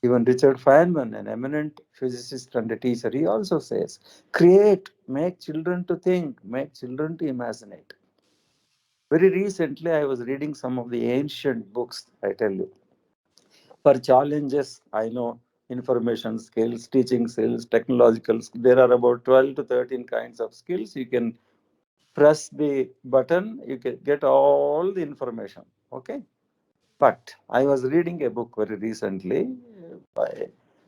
even Richard Feynman, an eminent physicist and a teacher, he also says, create, make children to think, make children to imaginate. Very recently, I was reading some of the ancient books, I tell you. For challenges, I know information skills, teaching skills, technological skills. There are about 12 to 13 kinds of skills. You can press the button, you can get all the information. Okay. But I was reading a book very recently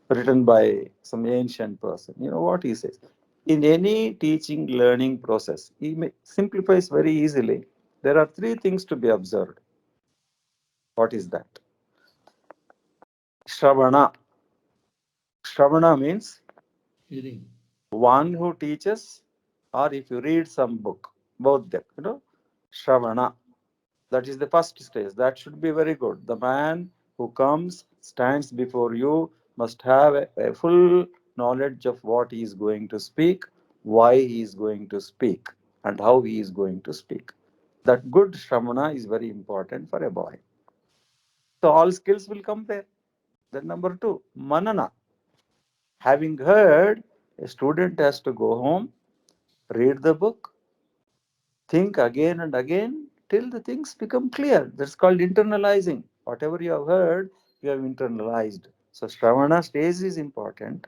written by some ancient person. You know what he says? In any teaching learning process, he simplifies very easily. There are three things to be observed. What is that? Shravana. Shravana means Hearing. one who teaches, or if you read some book, both them, Shravana. That is the first stage. That should be very good. The man who comes, stands before you, must have a full knowledge of what he is going to speak, why he is going to speak, and how he is going to speak. That good Shravana is very important for a boy. So all skills will come there. Then number two, Manana. Having heard, a student has to go home, read the book, think again and again till the things become clear. That's called internalizing. Whatever you have heard, you have internalized. So Shravana stage is important.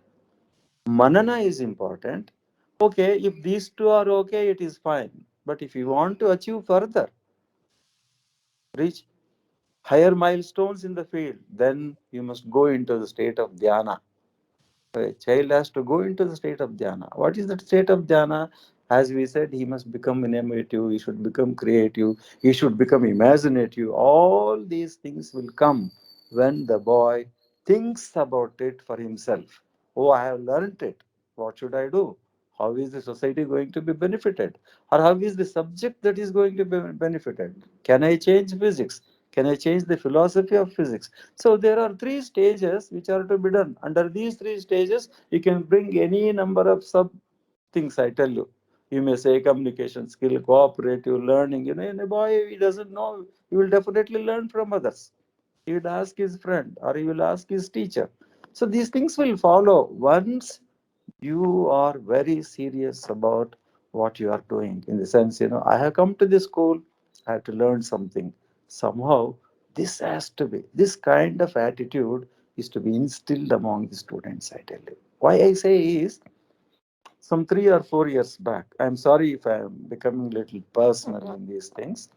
Manana is important. Okay, if these two are okay, it is fine. But if you want to achieve further, reach higher milestones in the field, then you must go into the state of dhyana. A child has to go into the state of dhyana. What is that state of dhyana? As we said, he must become innovative, he should become creative, he should become imaginative. All these things will come when the boy thinks about it for himself. Oh, I have learned it. What should I do? How is the society going to be benefited? Or how is the subject that is going to be benefited? Can I change physics? Can I change the philosophy of physics? So there are three stages which are to be done. Under these three stages, you can bring any number of sub things, I tell you. You may say communication skill, cooperative learning. In a boy, he doesn't know, he will definitely learn from others. He will ask his friend or he will ask his teacher. So these things will follow once you are very serious about what you are doing. In the sense, I have come to this school, I have to learn something. Somehow, this kind of attitude is to be instilled among the students, I tell you. Why I say is, some 3 or 4 years back. I'm sorry if I'm becoming a little personal in these things.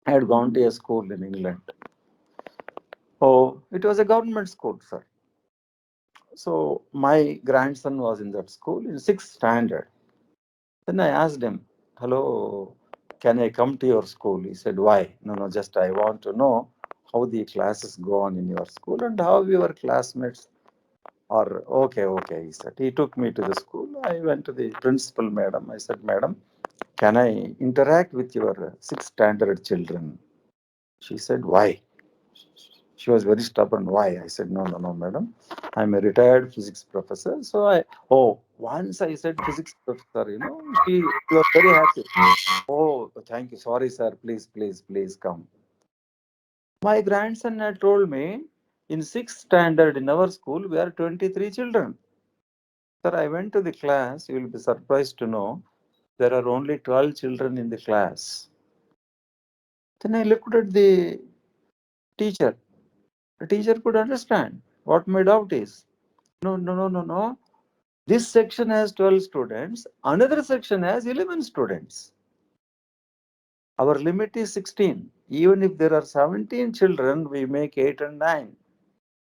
I had gone to a school in England. Oh, it was a government school, sir. So my grandson was in that school in sixth standard. Then I asked him, "Hello, can I come to your school?" He said, "Why?" "No, no, just I want to know how the classes go on in your school and how your classmates are." "Okay, okay," he said. He took me to the school. I went to the principal madam. I said, "Madam, can I interact with your sixth standard children?" She said, "Why?" She was very stubborn. "Why?" I said, "No, no, no, madam. I'm a retired physics professor." Once I said physics professor, she was very happy. "Oh, thank you. Sorry, sir. Please, please, please come." My grandson had told me in sixth standard in our school, we are 23 children. Sir, I went to the class. You will be surprised to know there are only 12 children in the class. Then I looked at the teacher. The teacher could understand what my doubt is. No, no, no, no, no. This section has 12 students. Another section has 11 students. Our limit is 16. Even if there are 17 children, we make 8 and 9.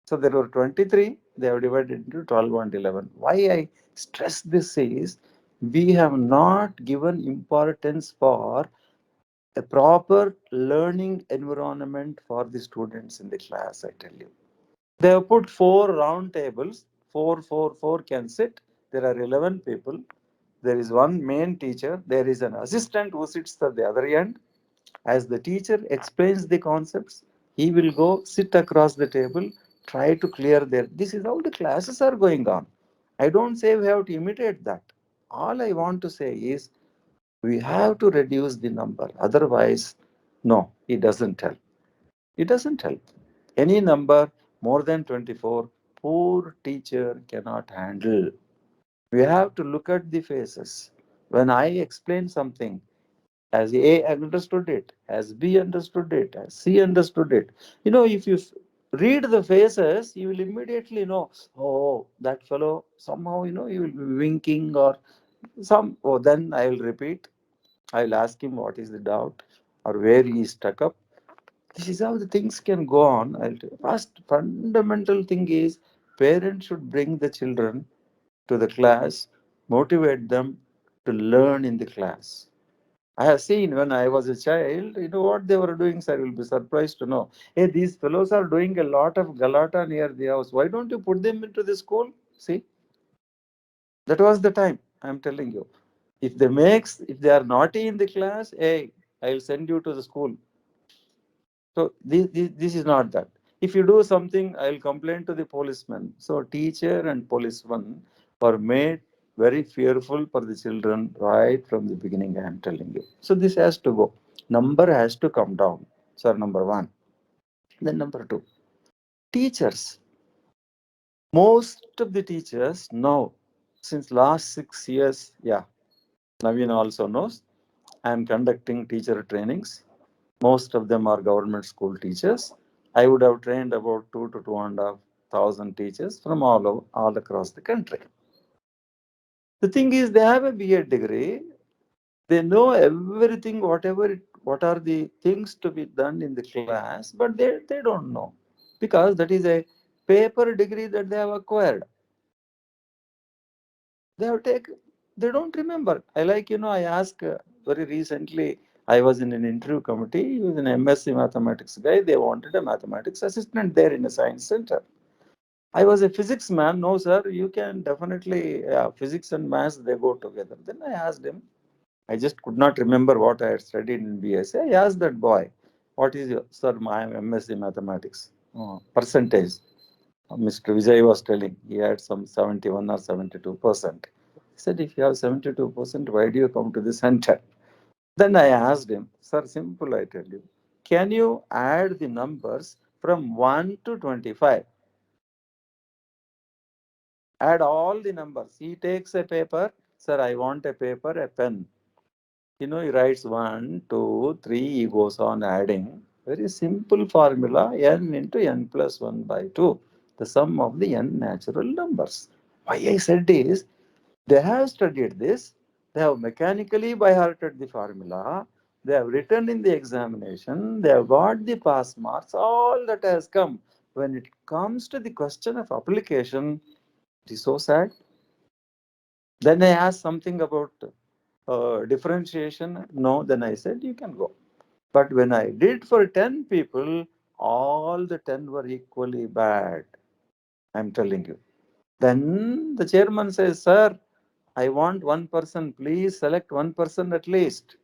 So there were 23. They have divided into 12 and 11. Why I stress this is we have not given importance for a proper learning environment for the students in the class, I tell you. They have put 4 round tables, four can sit. There are 11 people. There is one main teacher. There is an assistant who sits at the other end. As the teacher explains the concepts, he will go sit across the table, try to clear their. This is how the classes are going on. I don't say we have to imitate that. All I want to say is we have to reduce the number. Otherwise, no, it doesn't help. It doesn't help. Any number more than 24, poor teacher cannot handle. We have to look at the faces. When I explain something, as A understood it, as B understood it, as C understood it. If you read the faces, you will immediately know, oh, that fellow somehow, you will be winking or then I will repeat. I will ask him what is the doubt or where he is stuck up. This is how the things can go on. First fundamental thing is parents should bring the children to the class, motivate them to learn in the class. I have seen when I was a child, what they were doing, sir, will be surprised to know. Hey, these fellows are doing a lot of galata near the house. Why don't you put them into the school? See, that was the time. I'm telling you. If they are naughty in the class, hey, I'll send you to the school. So this is not that. If you do something, I'll complain to the policeman. So teacher and policeman are made very fearful for the children right from the beginning, I am telling you. So this has to go. Number has to come down. So number one. Then number two. Teachers. Most of the teachers now, since last 6 years, yeah, Naveen also knows, I am conducting teacher trainings. Most of them are government school teachers. I would have trained about 2 to 2,500 teachers from all across the country. The thing is, they have a BEd degree. They know everything, what are the things to be done in the class, but they don't know because that is a paper degree that they have acquired. They have taken, they don't remember. I asked very recently, I was in an interview committee. He was an MSc mathematics guy. They wanted a mathematics assistant there in a science center. I was a physics man. No, sir, you can definitely, physics and maths, they go together. Then I asked him, I just could not remember what I had studied in BSc. I asked that boy, what is your, sir, my MSc mathematics percentage? Mr. Vijay was telling he had some 71 or 72%. He said, if you have 72%, why do you come to the center? Then I asked him, sir, simple, I tell you. Can you add the numbers from 1 to 25? Add all the numbers. He takes a paper. Sir, I want a paper, a pen. He writes 1, 2, 3. He goes on adding. Very simple formula, n into n plus 1 by 2. The sum of the n natural numbers. Why I said is, They have studied this. They have mechanically by hearted the formula. They have written in the examination. They have got the pass marks. All that has come. When it comes to the question of application, it is so sad. Then I asked something about differentiation. No, then I said you can go. But when I did for 10 people, all the 10 were equally bad. I'm telling you. Then the chairman says, Sir, I want one person. Please select one person at least.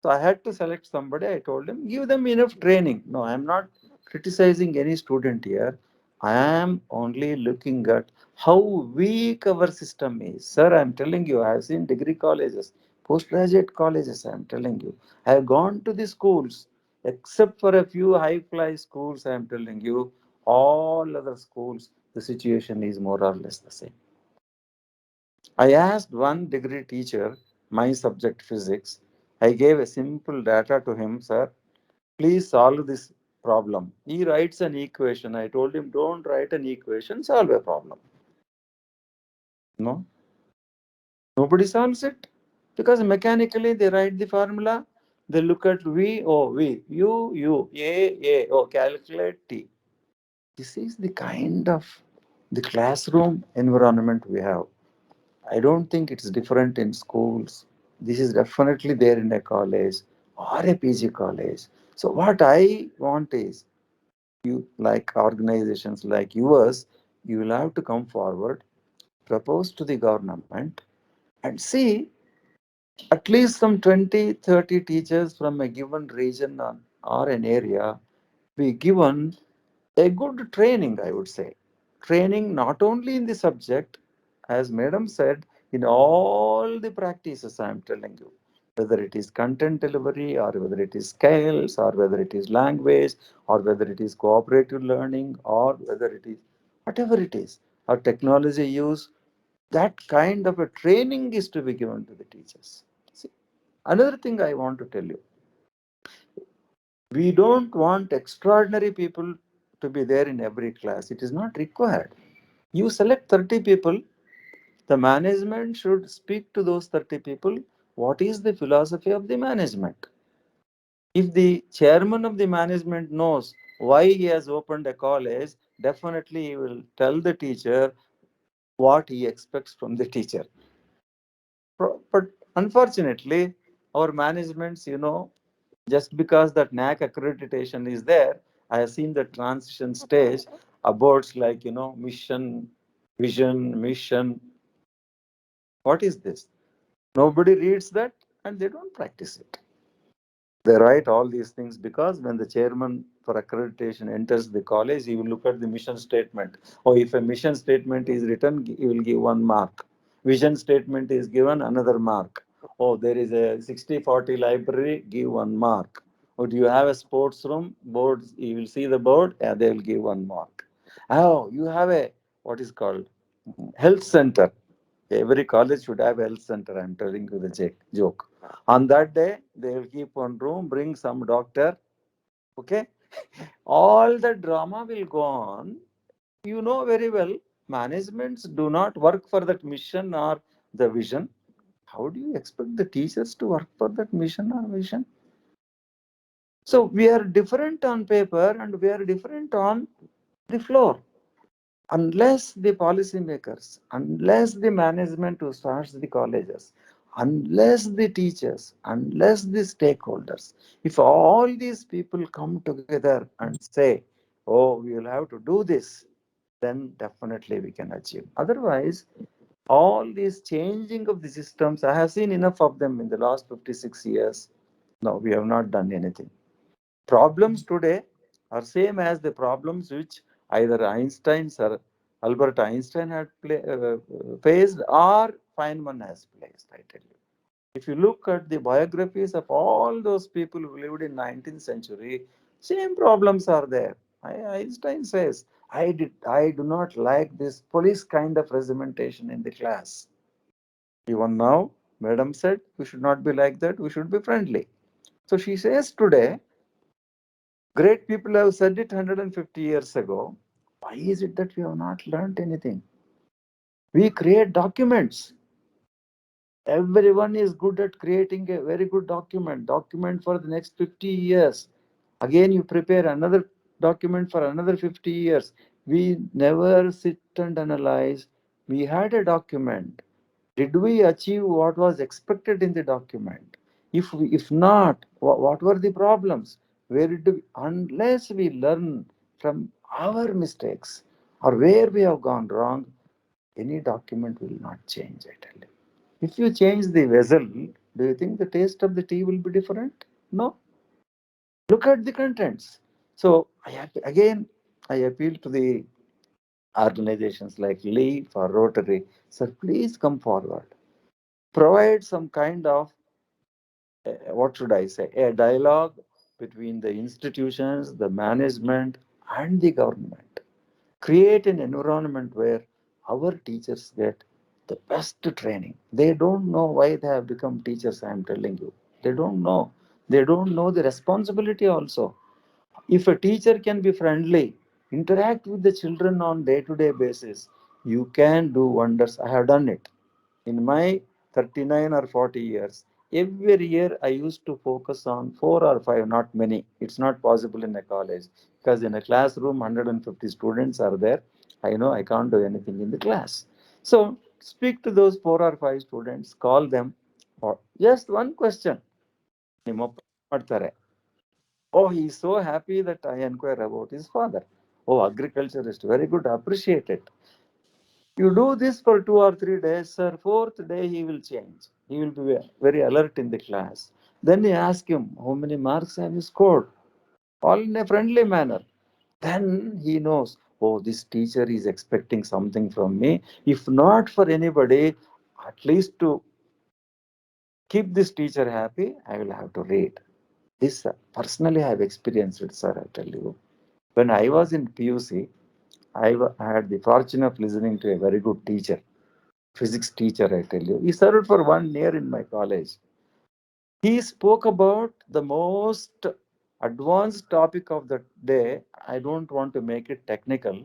So I had to select somebody. I told him, give them enough training. No, I'm not criticizing any student here. I am only looking at how weak our system is. Sir, I'm telling you, I have seen degree colleges, postgraduate colleges, I'm telling you. I have gone to the schools, except for a few high fly schools, I'm telling you, all other schools, the situation is more or less the same. I asked one degree teacher, my subject physics, I gave a simple data to him, sir, please solve this problem. He writes an equation. I told him, don't write an equation, solve a problem. No, nobody solves it because mechanically they write the formula. They look at V, O, V, U, A, O, calculate T. This is the kind of the classroom environment we have. I don't think it's different in schools. This is definitely there in a college or a PG college. So what I want is you like organizations like yours, you will have to come forward, propose to the government and see at least some 20, 30 teachers from a given region or an area be given a good training, I would say. Training not only in the subject, as Madam said, in all the practices, I am telling you, whether it is content delivery or whether it is skills or whether it is language or whether it is cooperative learning or whether it is whatever it is, or technology use, that kind of a training is to be given to the teachers. See, another thing I want to tell you, we don't want extraordinary people to be there in every class. It is not required. You select 30 people, the management should speak to those 30 people. What is the philosophy of the management? If the chairman of the management knows why he has opened a college, definitely he will tell the teacher what he expects from the teacher. But unfortunately, our managements, just because that NAC accreditation is there, I have seen the transition stage, aboards like, mission, vision, mission. What is this? Nobody reads that and they don't practice it. They write all these things because when the chairman for accreditation enters the college, he will look at the mission statement. Or if a mission statement is written, he will give 1 mark. Vision statement is given, another mark. Oh, there is a 60-40 library, give 1 mark. Or do you have a sports room? Boards, you will see the board, yeah, they will give 1 mark. Oh, you have a, what is called, health center. Every college should have a health center. I'm telling you the joke. On that day, they will keep one room, bring some doctor. Okay, all the drama will go on. You know very well, managements do not work for that mission or the vision. How do you expect the teachers to work for that mission or vision? So we are different on paper and we are different on the floor. Unless the policymakers, unless the management who starts the colleges, unless the teachers, unless the stakeholders, if all these people come together and say, oh, we will have to do this, then definitely we can achieve. Otherwise, all these changing of the systems, I have seen enough of them in the last 56 years. No, we have not done anything. Problems today are same as the problems which either Einstein or Albert Einstein had faced or Feynman has faced, I tell you. If you look at the biographies of all those people who lived in 19th century, same problems are there. Einstein says, I do not like this police kind of regimentation in the class. Even now, Madam said, we should not be like that, we should be friendly. So she says today, great people have said it 150 years ago. Why is it that we have not learned anything? We create documents. Everyone is good at creating a very good document for the next 50 years. Again, you prepare another document for another 50 years. We never sit and analyze. We had a document. Did we achieve what was expected in the document? If not, what were the problems? Where did we, unless we learn from our mistakes or where we have gone wrong, any document will not change, I tell you. If you change the vessel, do you think the taste of the tea will be different? No. Look at the contents. So I appeal to the organizations like LEAF or Rotary. Sir, please come forward. Provide some kind of what should I say, a dialogue between the institutions, the management, and the government. Create an environment where our teachers get the best training. They don't know why they have become teachers, I am telling you. They don't know. They don't know the responsibility also. If a teacher can be friendly, interact with the children on day-to-day basis, you can do wonders. I have done it. In my 39 or 40 years, every year I used to focus on 4 or 5, not many. It's not possible in a college because in a classroom, 150 students are there. I know I can't do anything in the class. So speak to those 4 or 5 students, call them, or just one question. ನಿಮ್ಮ ಅಪ್ಪ ಮಾಡ್ತಾರೆ. Oh, he's so happy that I inquire about his father. Oh, agriculturist, very good, appreciate it. You do this for 2 or 3 days, sir. Fourth day, he will change. He will be very alert in the class. Then you ask him, how many marks have you scored? All in a friendly manner. Then he knows, oh, this teacher is expecting something from me. If not for anybody, at least to keep this teacher happy, I will have to read. This personally I have experienced it, sir, I tell you. When I was in PUC, I had the fortune of listening to a very good teacher, physics teacher, I tell you. He served for 1 year in my college. He spoke about the most advanced topic of the day. I don't want to make it technical,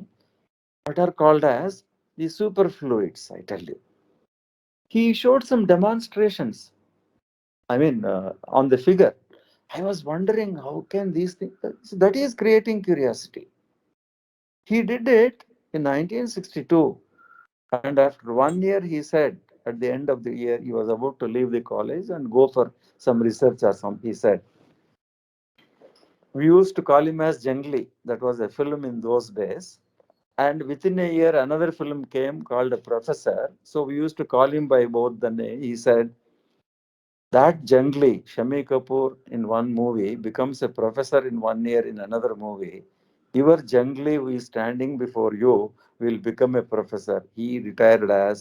but are called as the superfluids, I tell you. He showed some demonstrations. On the figure. I was wondering how can these things, so that is creating curiosity. He did it in 1962. And after 1 year, he said, at the end of the year, he was about to leave the college and go for some research or some. He said, we used to call him as Jangli. That was a film in those days. And within a year, another film came called A Professor. So we used to call him by both the name. He said, that Jangli, Shami Kapoor in one movie, becomes a professor in 1 year in another movie. Your Jangli who is standing before you will become a professor. He retired as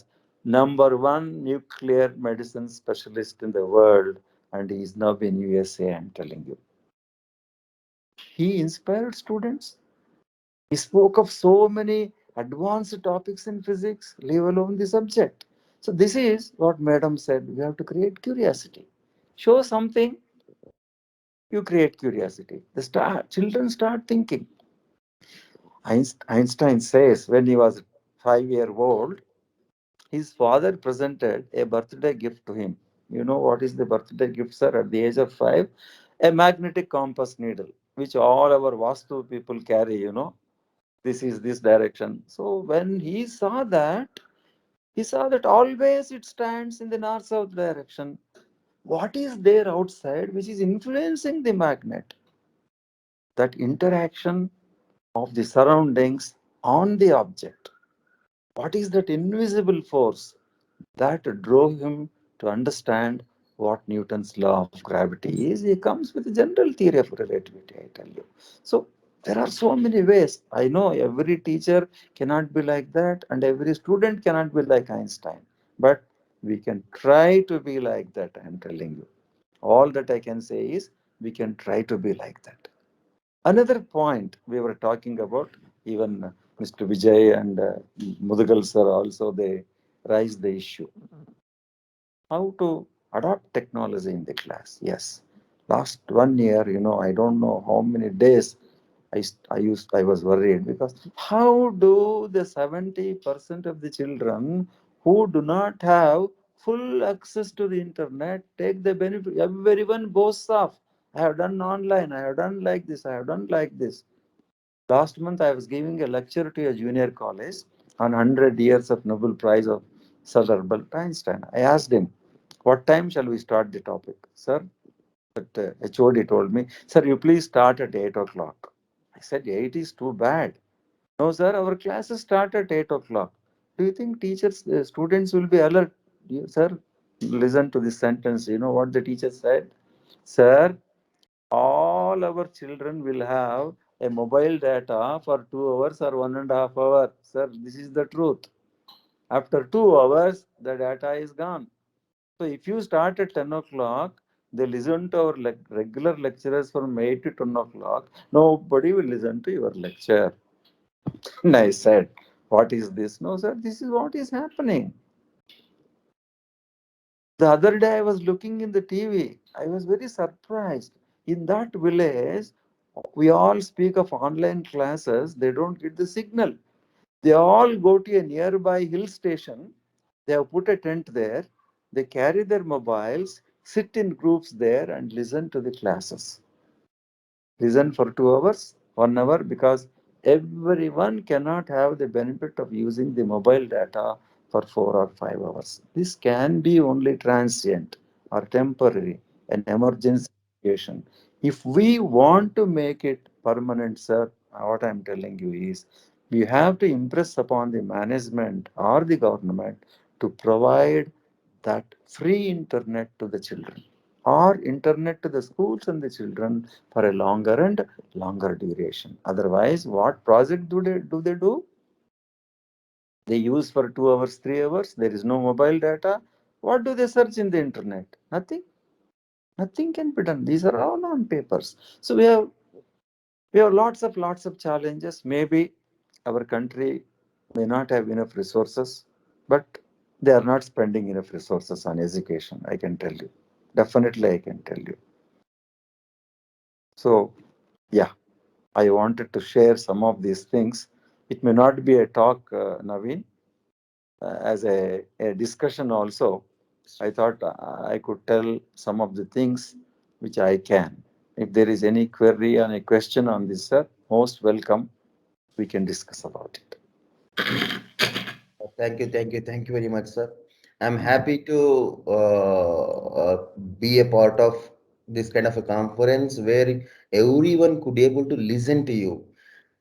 #1 nuclear medicine specialist in the world, and he is now in USA, I'm telling you. He inspired students. He spoke of so many advanced topics in physics, leave alone the subject. So this is what Madam said. We have to create curiosity. Show something, you create curiosity. Children start thinking. Einstein says when he was 5 years old, his father presented a birthday gift to him. You know what is the birthday gift, sir? At the age of 5, a magnetic compass needle, which all our Vastu people carry, This is this direction. So when he saw that always it stands in the north-south direction. What is there outside which is influencing the magnet? That interaction of the surroundings on the object. What is that invisible force that drove him to understand what Newton's law of gravity is? He comes with a general theory of relativity, I tell you. So there are so many ways. I know every teacher cannot be like that, and every student cannot be like Einstein. But we can try to be like that, I am telling you. All that I can say is we can try to be like that. Another point we were talking about, even Mr. Vijay and Mudagal sir also, they raised the issue. How to adopt technology in the class? Yes. Last 1 year, I don't know how many days I was worried because how do the 70% of the children who do not have full access to the internet, take the benefit. Everyone boasts of, I have done online, I have done like this, I have done like this. Last month, I was giving a lecture to a junior college on 100 years of Nobel Prize of Sir Albert Einstein. I asked him, what time shall we start the topic? Sir, but HOD told me, sir, you please start at 8 o'clock. I said, 8 is too bad. No, sir, our classes start at 8 o'clock. Do you think teachers, students will be alert? Sir, listen to this sentence. You know what the teacher said? Sir, all our children will have a mobile data for 2 hours or 1.5 hours. Sir, this is the truth. After 2 hours, the data is gone. So if you start at 10 o'clock, they listen to our regular lecturers from 8 to 10 o'clock. Nobody will listen to your lecture. And I said, what is this? No, sir, this is what is happening. The other day I was looking in the TV. I was very surprised. In that village, we all speak of online classes. They don't get the signal. They all go to a nearby hill station. They have put a tent there. They carry their mobiles, sit in groups there and listen to the classes. Listen for 2 hours, 1 hour, because everyone cannot have the benefit of using the mobile data for 4 or 5 hours. This can be only transient or temporary, an emergency situation. If we want to make it permanent, sir, what I'm telling you is we have to impress upon the management or the government to provide that free internet to the children or internet to the schools and the children for a longer and longer duration. Otherwise, what project do they do? They use for 2 hours, 3 hours. There is no mobile data. What do they search in the internet? Nothing. Nothing can be done. These are all on papers. So we have lots of challenges. Maybe our country may not have enough resources, but they are not spending enough resources on education. I can tell you. Definitely, I can tell you. So, yeah, I wanted to share some of these things. It may not be a talk, Naveen, as a discussion also. I thought I could tell some of the things which I can. If there is any query and a question on this, sir, most welcome. We can discuss about it. Thank you very much, sir. I'm happy to be a part of this kind of a conference where everyone could able to listen to you.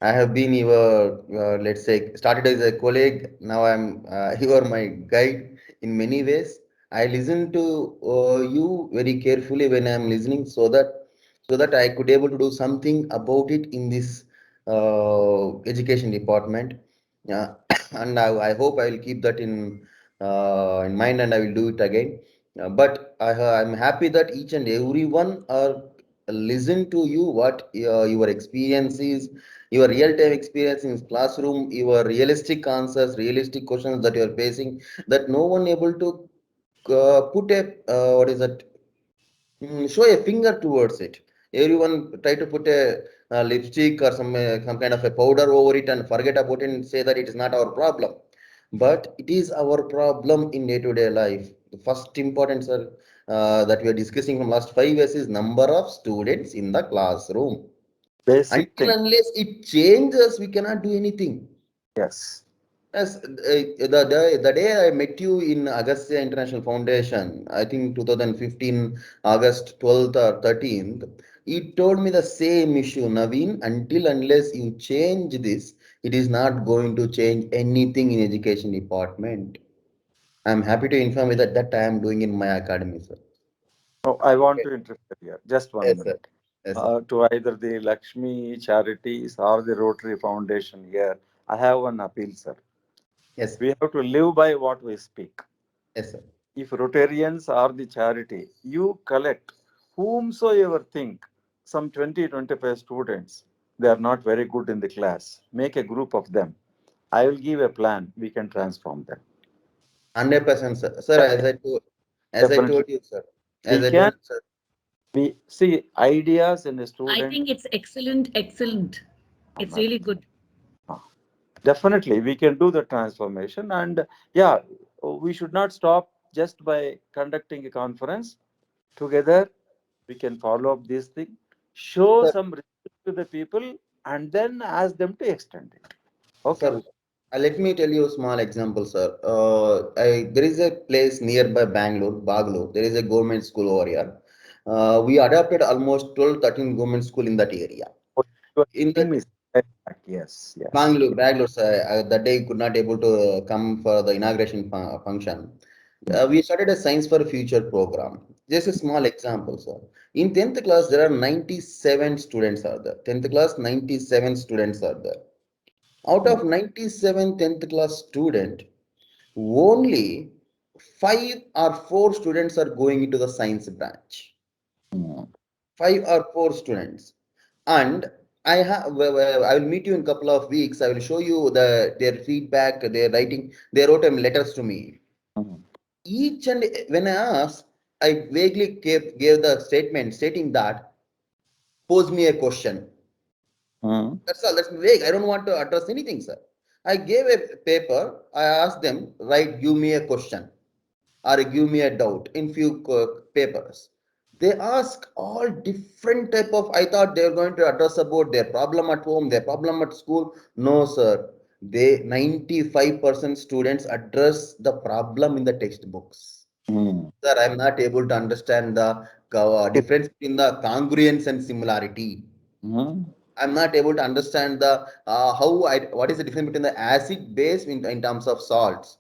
I have been your, let's say, started as a colleague. Now I'm you are my guide in many ways. I listen to you very carefully when I'm listening, so that I could able to do something about it in this education department. Yeah, and I hope I will keep that in mind, and I will do it again. But I'm happy that each and everyone are listen to you what your experience is, your real-time experience in classroom, your realistic answers, realistic questions that you are facing, that no one able to put a what is that show a finger towards it. Everyone try to put a lipstick or some kind of a powder over it and forget about it and say that it is not our problem. But it is our problem in day-to-day life. The first important, sir, that we are discussing from last 5 years is number of students in the classroom. Basic Until thing. unless it changes, we cannot do anything. Yes. Yes, the day I met you in Agastya International Foundation, I think 2015, August 12th or 13th, you told me the same issue, Naveen. Until unless you change this, it is not going to change anything in education department. I'm happy to inform you that I am doing in my academy, sir. Oh, I want to interfere here. Just 1 Yes, sir. minute. Yes, sir. To either the Lakshmi Charities or the Rotary Foundation here, I have one appeal, sir. Yes, We have to live by what we speak. yes, sir. If Rotarians are the charity, you collect whomsoever think some 20-25 students, they are not very good in the class. Make a group of them. I will give a plan. We can transform them. 100%, sir. Sir, as I told Definitely. you, sir. As We I can, told you, sir. we see ideas in a I student. think it's excellent, excellent. It's really good. Definitely, we can do the transformation. And yeah, we should not stop just by conducting a conference together. We can follow up this thing, show Sir. some respect to the people, and then ask them to extend it. Okay. Sir, let me tell you a small example, sir. There is a place nearby Bangalore, Bangalore. There is a government school over here. We adopted almost 12, 13 government school in that area. Your In team the is yes, yes. Bangalore, sir, that day could not able to come for the inauguration function. We started a Science for Future program. Just a small example, sir. In 10th class, there are 97 students are there. 10th class, 97 students are there. Out of 97 10th class student, only 5 or 4 students are going into the science branch. 5 or 4 students. And I will meet you in a couple of weeks. I will show you their feedback, their writing. They wrote letters to me. Each and when I asked, I vaguely gave the statement stating that pose me a question. That's all. That's vague. I don't want to address anything, sir. I gave a paper. I asked them, write, give me a question or give me a doubt in few papers. They ask all different type of. I thought they were going to address about their problem at home, their problem at school. No, sir. They 95% students address the problem in the textbooks. Sir, I'm not able to understand the difference between the congruence and similarity. I'm not able to understand the what is the difference between the acid base in terms of salts.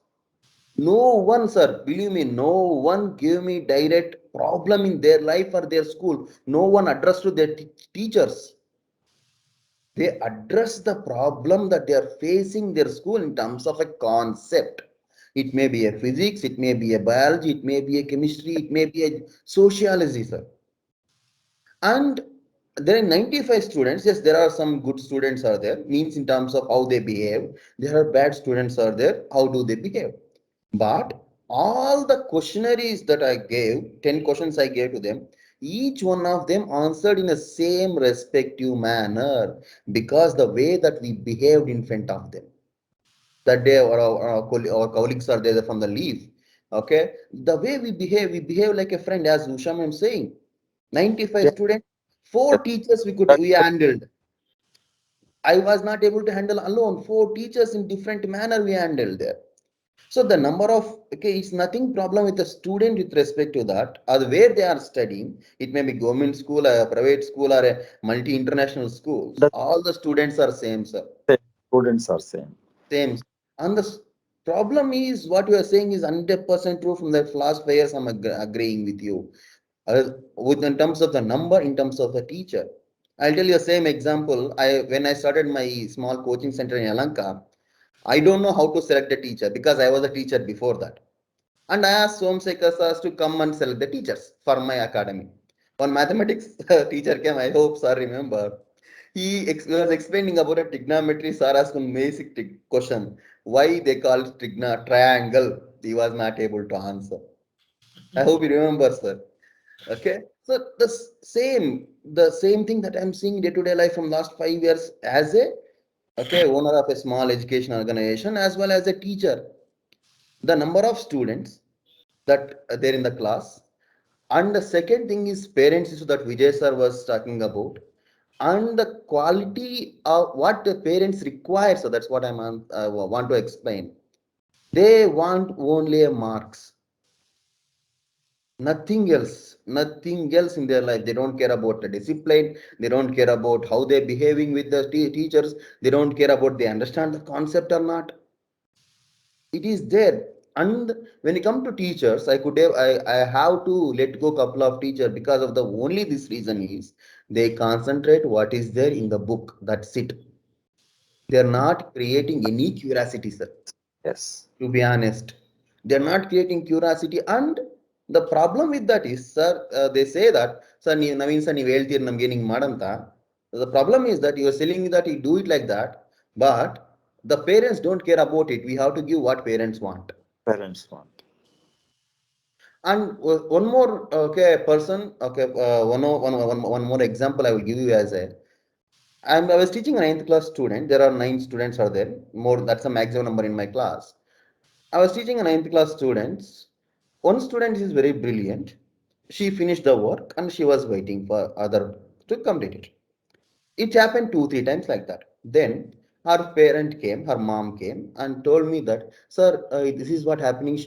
No one, sir, believe me, no one gave me direct problem in their life or their school. No one addressed to their teachers. They address the problem that they are facing their school in terms of a concept. It may be a physics, it may be a biology, it may be a chemistry, it may be a sociology, sir. And there are 95 students. Yes, there are some good students are there, means in terms of how they behave. There are bad students are there, how do they behave? But all the questionnaires that I gave, 10 questions I gave to them, each one of them answered in the same respective manner because the way that we behaved in front of them. That day our colleagues are there from the leave. Okay, the way we behave like a friend, as Usham am saying. 95 students, 4 teachers we handled. I was not able to handle alone. 4 teachers in different manner we handled there. So the number of, okay, it's nothing problem with the student with respect to that, or where they are studying. It may be government school, a private school, or a multi-international school. All the students are same, sir. Students are same. Same. And the problem is what you are saying is 100% true from the last 5 years. I'm agreeing with you. With in terms of the number, in terms of the teacher. I'll tell you the same example. When I started my small coaching center in Alanka, I don't know how to select a teacher because I was a teacher before that. And I asked Somsekhar sir to come and select the teachers for my academy. One mathematics teacher came, I hope sir remember. He was explaining about a trigonometry. Sir asked one basic question. Why they call it triangle? He was not able to answer. I hope you remember, sir. Okay. So the same thing that I'm seeing day-to-day life from last 5 years as a owner of a small education organization as well as a teacher. The number of students that are there in the class. And the second thing is parents issue that Vijay sir was talking about. And the quality of what the parents require. So that's what I want to explain. They want only a marks. Nothing else in their life. They don't care about the discipline. They don't care about how they're behaving with the teachers. They don't care about they understand the concept or not. It is there. And when it comes to teachers, I have to let go couple of teachers because of the only this reason is they concentrate what is there in the book. That's it. They're not creating any curiosity, sir. Yes. To be honest, they're not creating curiosity. And the problem with that is, sir, they say that, sir, Naveen sir, ನೀವು ಹೇಳ್ತೀರಿ ನಮ್ಗೇನಿಂಗ್ ಮಾಡಂತ. The problem is that you are selling that you do it like that, but the parents don't care about it. We have to give what parents want. Parents want. And one more person, one more example I will give you as a. I was teaching a 9th class student. There are 9 students are there. More, that's the maximum number in my class. I was teaching a 9th class students. One student is very brilliant. She finished the work and she was waiting for other to complete it. It happened 2, 3 times like that. Then her parent came, her mom came and told me that, sir, this is what happening.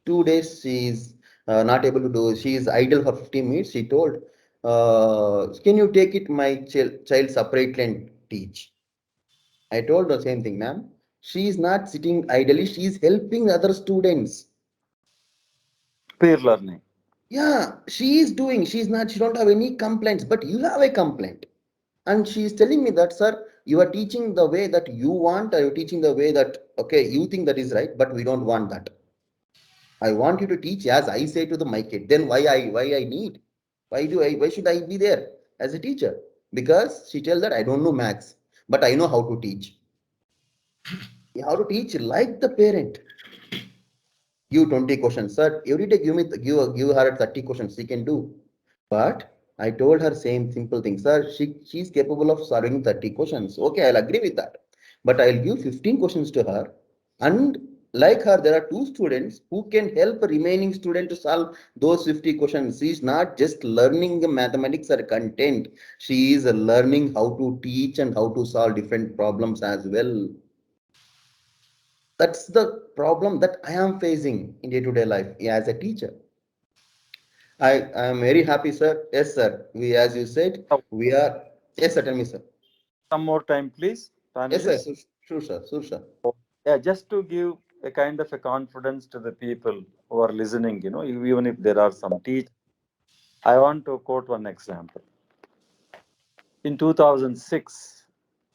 2 days she is not able to do. She is idle for 15 minutes. She told, can you take it my child separately and teach? I told the same thing, ma'am. She is not sitting idly. She is helping other students. Peer learning. Yeah, she is doing. She is not. She don't have any complaints. But you have a complaint. And she is telling me that, sir, you are teaching the way that you want, or you're teaching the way that, okay, you think that is right, but we don't want that. I want you to teach as I say to my kid. Then why I need? Why should I be there as a teacher? Because she tells that I don't know maths, but I know how to teach. How to teach like the parent. Give 20 questions, sir. Every day give her 30 questions. She can do. But I told her same simple thing, sir. She's capable of solving 30 questions. Okay, I'll agree with that. But I'll give 15 questions to her. And like her, there are 2 students who can help the remaining student to solve those 50 questions. She's not just learning the mathematics or content. She is learning how to teach and how to solve different problems as well. That's the problem that I am facing in day-to-day life as a teacher. I am very happy, sir. Yes, sir. As you said, Oh, we are. Yes, sir. Tell me, sir. some more time, please, Yes, sir. panelists. Sure, sir. Sure, sir. Yeah, just to give a kind of a confidence to the people who are listening, even if there are some teachers, I want to quote one example. In 2006,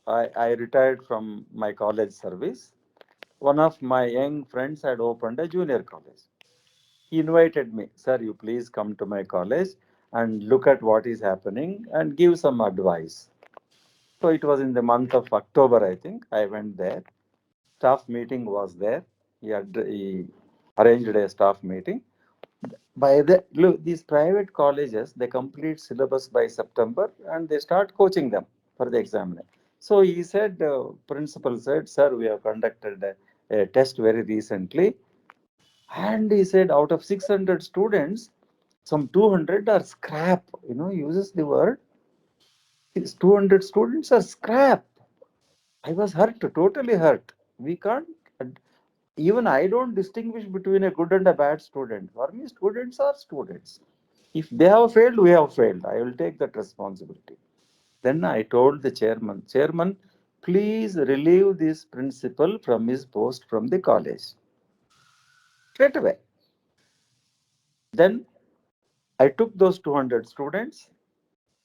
I retired from my college service. One of my young friends had opened a junior college. He invited me, sir, you please come to my college and look at what is happening and give some advice. So it was in the month of October, I think. I went there. Staff meeting was there. He arranged a staff meeting. By the look, these private colleges they complete syllabus by September and they start coaching them for the examiner. So he said, principal said, sir, we have conducted a test very recently, and he said out of 600 students, some 200 are scrap. Uses the word. These 200 students are scrap. I was hurt, totally hurt. We can't, even I don't distinguish between a good and a bad student. For me, students are students. If they have failed, we have failed. I will take that responsibility. Then I told the chairman, please relieve this principal from his post from the college. Straight away. Then I took those 200 students.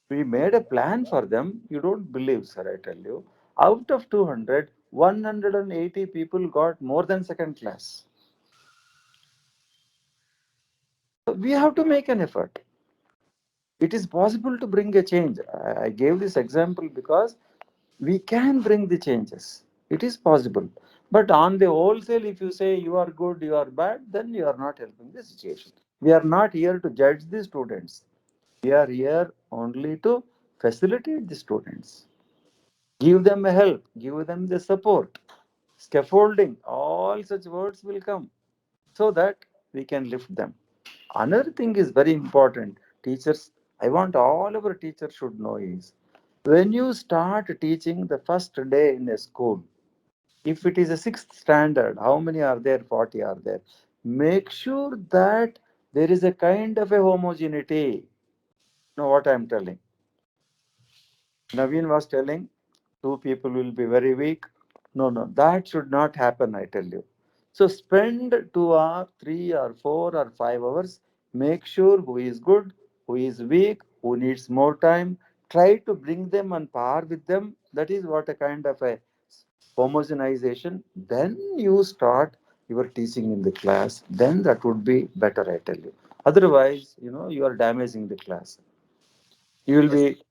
We made a plan for them. You don't believe, sir, I tell you. Out of 200, 180 people got more than second class. So we have to make an effort. It is possible to bring a change. I gave this example because we can bring the changes. It is possible. But on the wholesale, if you say you are good, you are bad, then you are not helping the situation. We are not here to judge the students. We are here only to facilitate the students. Give them a help, give them the support, scaffolding, all such words will come so that we can lift them. Another thing is very important. Teachers, I want all our teachers should know is when you start teaching the first day in a school, if it is a sixth standard, how many are there? 40 are there. Make sure that there is a kind of a homogeneity. You know what I am telling? Naveen was telling 2 people will be very weak. No, no, that should not happen, I tell you. So spend 2 or 3 or 4 or 5 hours. Make sure who is good, who is weak, who needs more time. Try to bring them on par with them. That is what a kind of a homogenization. Then you start your teaching in the class. Then that would be better, I tell you. Otherwise, you are damaging the class. You will Yes. be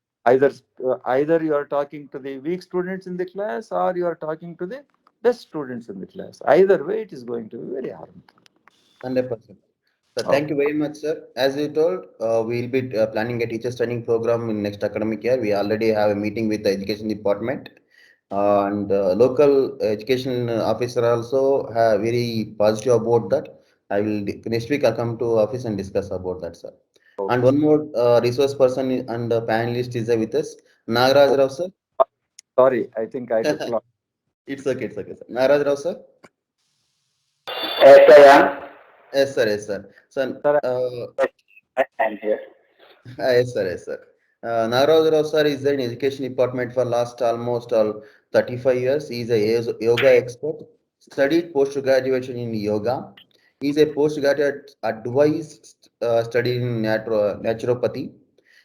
either you are talking to the weak students in the class or you are talking to the best students in the class. Either way, it is going to be very harmful. 100%. So thank Okay. you very much, sir. As you told, we'll be planning a teachers training program in next academic year. We already have a meeting with the education department, and local education officer also have very positive about that. I will next week I'll come to office and discuss about that, sir. Okay. And one more resource person and panelist is with us, Nagaraj Rao, sir. Sorry, I think I took long. It's okay, sir. Nagaraj Rao, sir. Yes, I am. Yes, sir. Yes, sir. Sir, Sir, I am here. yes, sir. Yes, sir. Nagaraj Rao, sir, is in education department for last almost 35 years. He is a yoga expert. Studied post-graduation in yoga. He is a postgraduate advised studied in naturopathy.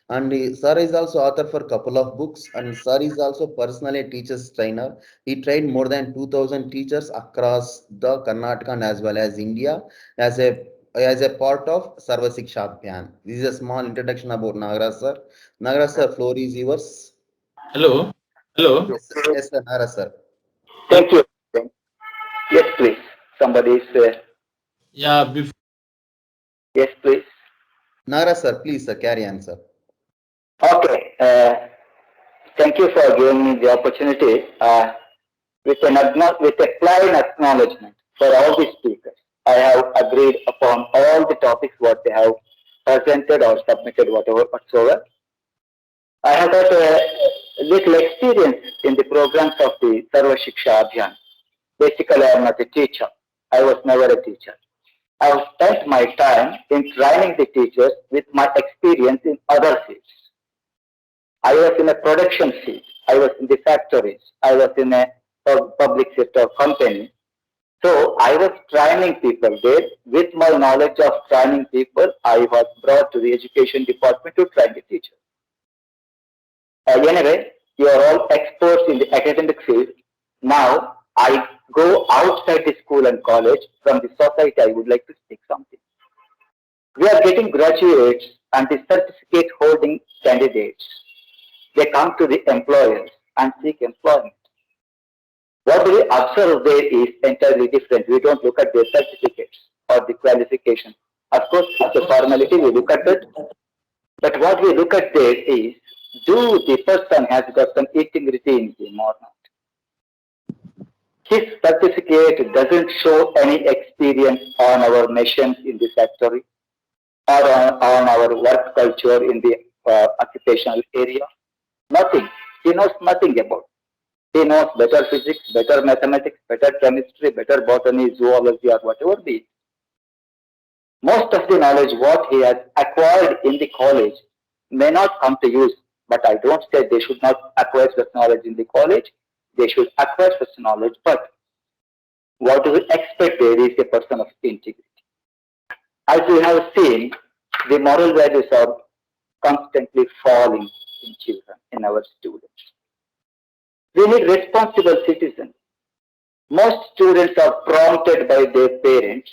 And sir is also author for a couple of books. And sir is also personally a teacher's trainer. He trained more than 2,000 teachers across the Karnataka and as well as India as a part of Sarva Siksha Abhiyan. This is a small introduction about Nagaraj sir. Nagaraj sir, floor is yours. Hello. Hello. Yes, sir. Nagaraj sir. Thank you. Yes, please. Somebody is. Yeah, before Yes, please. Nagaraj sir, please sir, carry on, sir. Okay. Thank you for giving me the opportunity. With a plain acknowledgement for all the speakers, I have agreed upon all the topics what they have presented or submitted, whatsoever. I have got a little experience in the programs of the Sarva Shiksha Abhiyan. Basically, I am not a teacher. I was never a teacher. I have spent my time in training the teachers with my experience in other fields. I was in a production field. I was in the factories. I was in a public sector company. So I was training people there. With my knowledge of training people, I was brought to the education department to train the teachers. Anyway, you are all experts in the academic field. Now, I go outside the school and college. From the society, I would like to speak something. We are getting graduates and the certificate holding candidates. They come to the employers and seek employment. What we observe there is entirely different. We don't look at their certificates or the qualifications. Of course, as a formality, we look at it. But what we look at there is, do the person has got some integrity in him or not? His certificate doesn't show any experience on our machines in the factory or on our work culture in the occupational area. Nothing. He knows nothing about. He knows better physics, better mathematics, better chemistry, better botany, zoology, or whatever be it. Most of the knowledge what he has acquired in the college may not come to use, but I don't say they should not acquire such knowledge in the college. They should acquire such knowledge, but what do we expect there is a person of integrity. As we have seen, the moral values are constantly falling in children, in our students. We need responsible citizens. Most students are prompted by their parents,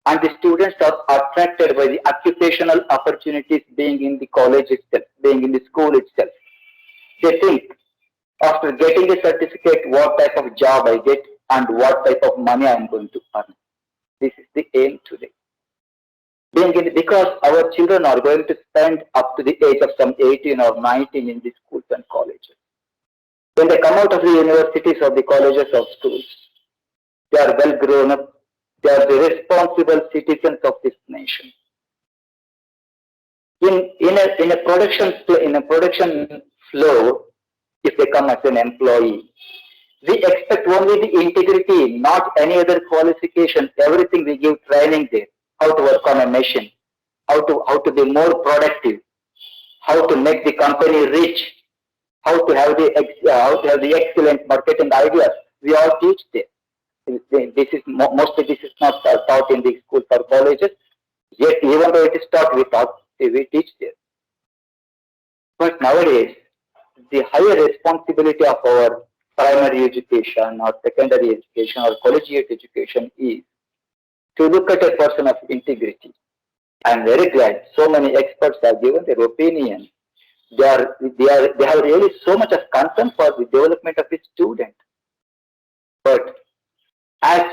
and the students are attracted by the occupational opportunities being in the college itself, being in the school itself. They think, after getting a certificate, what type of job I get and what type of money I am going to earn. This is the aim today. Because our children are going to spend up to the age of some 18 or 19 in the schools and colleges. When they come out of the universities or the colleges or schools, they are well grown up. They are the responsible citizens of this nation. In a production flow, if they come as an employee, we expect only the integrity, not any other qualification. Everything we give training there. How to work on a machine, how to be more productive, how to make the company rich, how to have the excellent marketing ideas. We all teach there. This is mostly this is not taught in the schools or colleges. Yet, even though it is taught, we teach there. But nowadays, the higher responsibility of our primary education or secondary education or collegiate education is to look at a person of integrity. I am very glad so many experts have given their opinion. They have really so much of concern for the development of a student. But as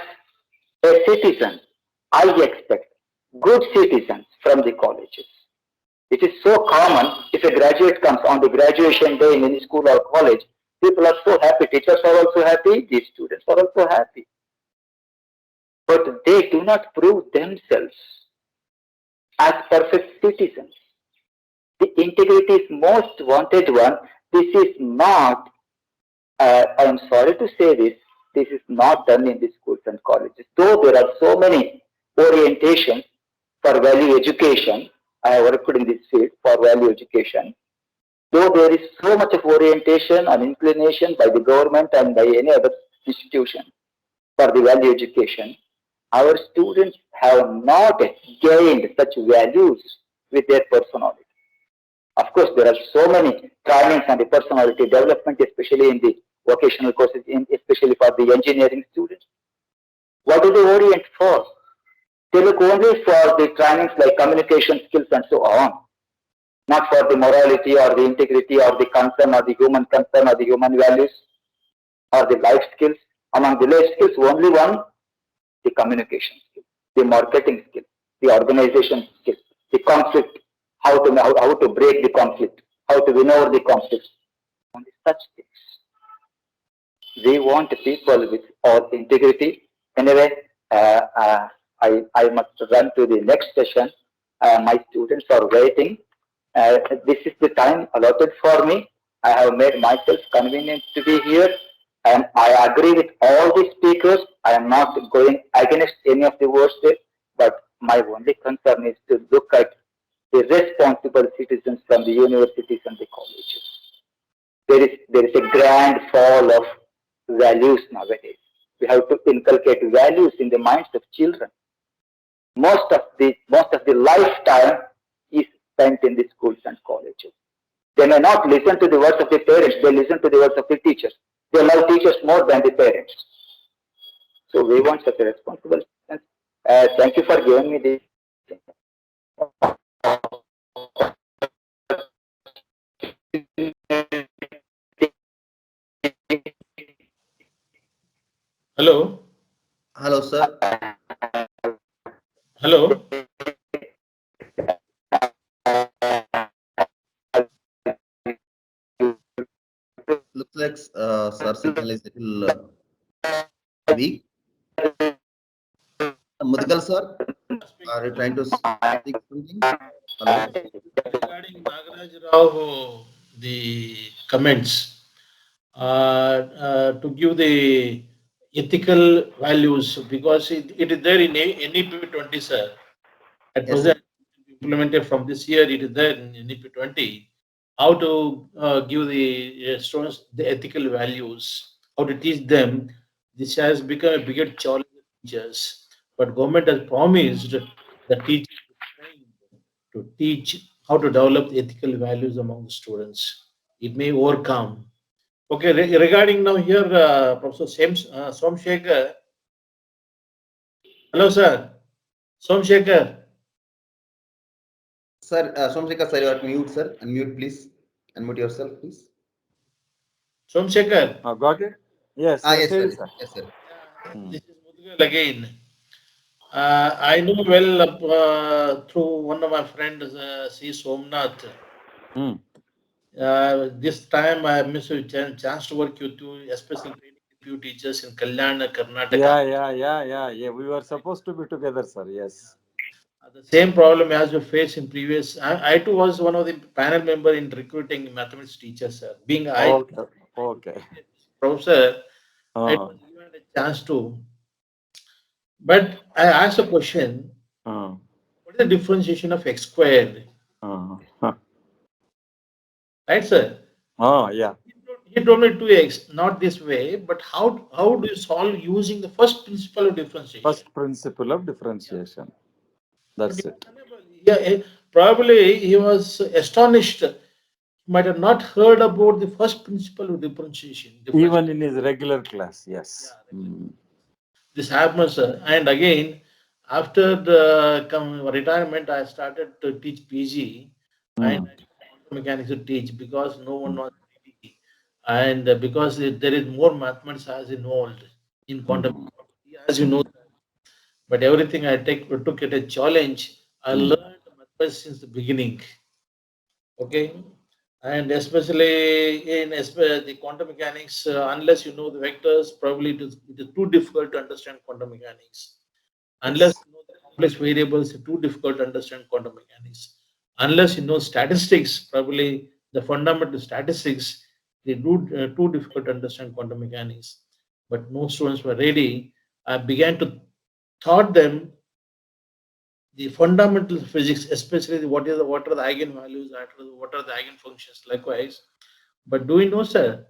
a citizen, I expect good citizens from the colleges. It is so common if a graduate comes on the graduation day in any school or college, people are so happy, teachers are also happy, the students are also happy. But they do not prove themselves as perfect citizens. The integrity is most wanted one. This is not, I am sorry to say this is not done in the schools and colleges. Though there are so many orientations for value education, I have worked in this field for value education. Though there is so much of orientation and inclination by the government and by any other institution for the value education, our students have not gained such values with their personality. Of course, there are so many trainings and the personality development, especially in the vocational courses, especially for the engineering students. What do they orient for? They look only for the trainings like communication skills and so on, not for the morality or the integrity or the concern or the human concern or the human values or the life skills. Among the life skills, only one, the communication skill, the marketing skill, the organization skill, the conflict, how to break the conflict, how to win over the conflict, only such things. We want people with all integrity. Anyway, I must run to the next session. My students are waiting. This is the time allotted for me. I have made myself convenient to be here, and I agree with all the speakers. I am not going against any of the words there, but my only concern is to look at the responsible citizens from the universities and the colleges. There is a grand fall of values nowadays. We have to inculcate values in the minds of children. Most of the lifetime is spent in the schools and colleges. They may not listen to the words of the parents, they listen to the words of the teachers. They love teachers more than the parents. So we want such a responsible citizen. Thank you for giving me this. Hello. Hello, sir. Hello. Looks like sir signal is little weak. Madhukar sir, are you trying to speak something? Hello. Regarding Nagaraj Rao, the comments, to give the ethical values, because it is there in NEP 20, sir. At Yes, present, implemented from this year, it is there in NEP 20. How to give the students the ethical values, how to teach them. This has become a bigger challenge for teachers. But government has promised the teachers to teach how to develop the ethical values among the students. It may overcome. Okay, regarding now here, Professor Somshekhar. Hello, sir. Somshekhar. sir. Somsekhar sir, you are mute, sir. Unmute, please. Unmute yourself, please. Somshekhar. Got it? Yes, Yes, say sir. it, sir. Yes, sir. This is Mudugal again. I know well through one of my friends, C. Somnath. Hmm. This time I missed a chance to work with you, especially training few teachers in Kalyan, Karnataka. Yeah. We were supposed to be together, sir. Yes. The same problem as you faced in previous. I too was one of the panel member in recruiting mathematics teachers, sir. Being Okay. professor, I Uh, was given a chance to. But I asked a question: uh, what is the differentiation of x squared? uh, Right, sir? yeah. He told me 2x, not this way, but how do you solve using the first principle of differentiation? First principle of differentiation. But That's it. yeah, probably he was astonished. He might have not heard about the first principle of differentiation. Even in his regular class, yes. This happens, and again, after the retirement, I started to teach PG and quantum mechanics to teach because no one was ready, and because there is more mathematics as involved in quantum, as you know. But everything I took it a challenge. I learned mathematics since the beginning. Okay, and especially in the quantum mechanics, unless you know the vectors, probably it is too difficult to understand quantum mechanics. Unless you know the complex variables, it's too difficult to understand quantum mechanics. Unless you know statistics, probably the fundamental statistics, they do too difficult to understand quantum mechanics. But no students were ready. I began to taught them the fundamental physics, especially what are the eigenvalues, what are the eigenfunctions, likewise. But do you know, sir,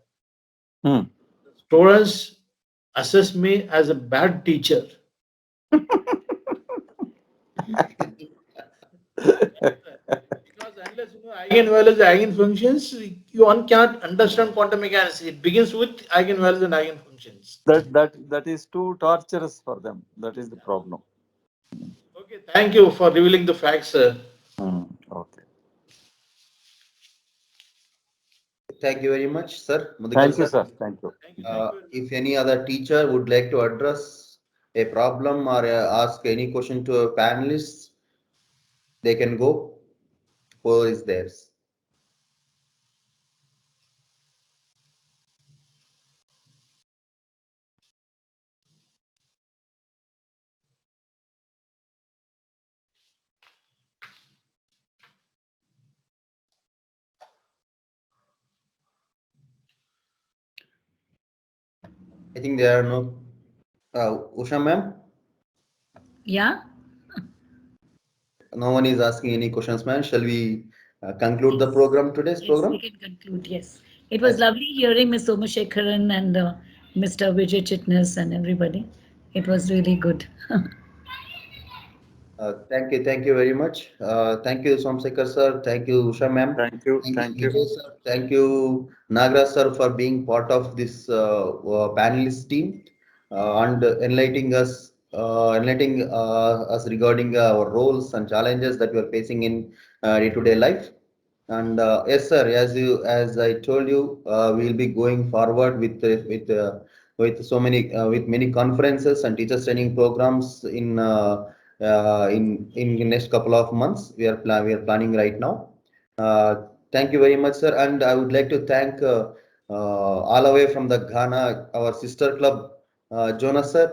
Hmm. students assess me as a bad teacher. Because unless you know eigenvalues, eigenfunctions, one cannot understand quantum mechanics. It begins with eigenvalues and eigenfunctions. That is too torturous for them. That is the problem. Okay, thank you for revealing the facts, sir. Okay. Thank you very much, sir. Madhukar Thank you, sir. sir. Thank you. Thank you. Thank you very much. If any other teacher would like to address a problem or ask any question to a panelists, they can go. Floor is theirs. I think there are no. Usha ma'am, Yeah. no one is asking any questions, ma'am. Shall we conclude the program, today's Yes, program? we can conclude. Yes. It was lovely hearing Ms. Somashekharan and Mr. Vijay Chitnis and everybody. It was really good. Thank you very much. Thank you, Somsekar sir. Thank you, Usha ma'am. Thank you. Thank Thank you, you. Vijay sir. Thank you, Nagraj sir, for being part of this panelist team and enlightening us regarding our roles and challenges that we are facing in day-to-day life. And yes, sir, as I told you, we will be going forward with so many with many conferences and teachers training programs in the next couple of months. We are planning right now. Thank you very much, sir. And I would like to thank all the way from the Ghana, our sister club, Jonas sir,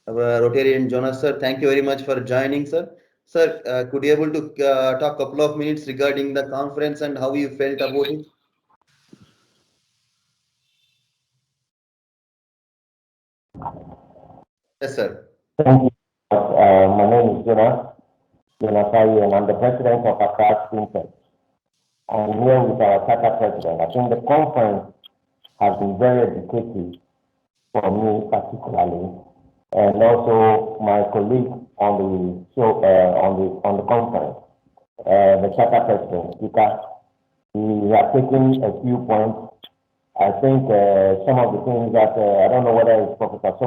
Rotarian Jonas sir. Thank you very much for joining, sir. Sir, could you able to talk a couple of minutes regarding the conference and how you felt about it? Yes, sir. Thank you. My name is Jonas Ayi, and I'm the president of Accra Fintech. I'm here with our Tata president. I think the conference has been very educative for me particularly, and also my colleague on the show on the conference, the Tata president, speaker. We have taken a few points. I think some of the things that I don't know whether it's Professor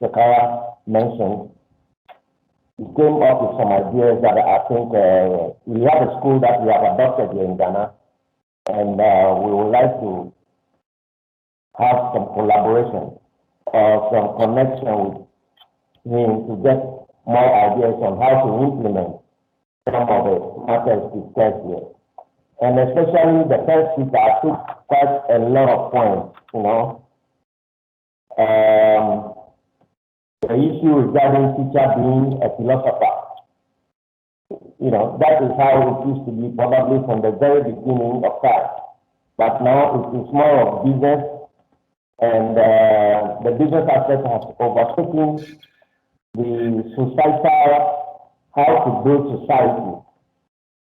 Sekara mentioned. He came up with some ideas that I think we have a school that we have adopted here in Ghana, and we would like to have some collaboration or some connection with him to get more ideas on how to implement some of the matters discussed here. And especially the first speaker took quite a lot of points, you know. The issue regarding teacher being a philosopher. You know, that is how it used to be probably from the very beginning of time. But now it is more of business, and the business aspect has overtaken the societal, how to build society.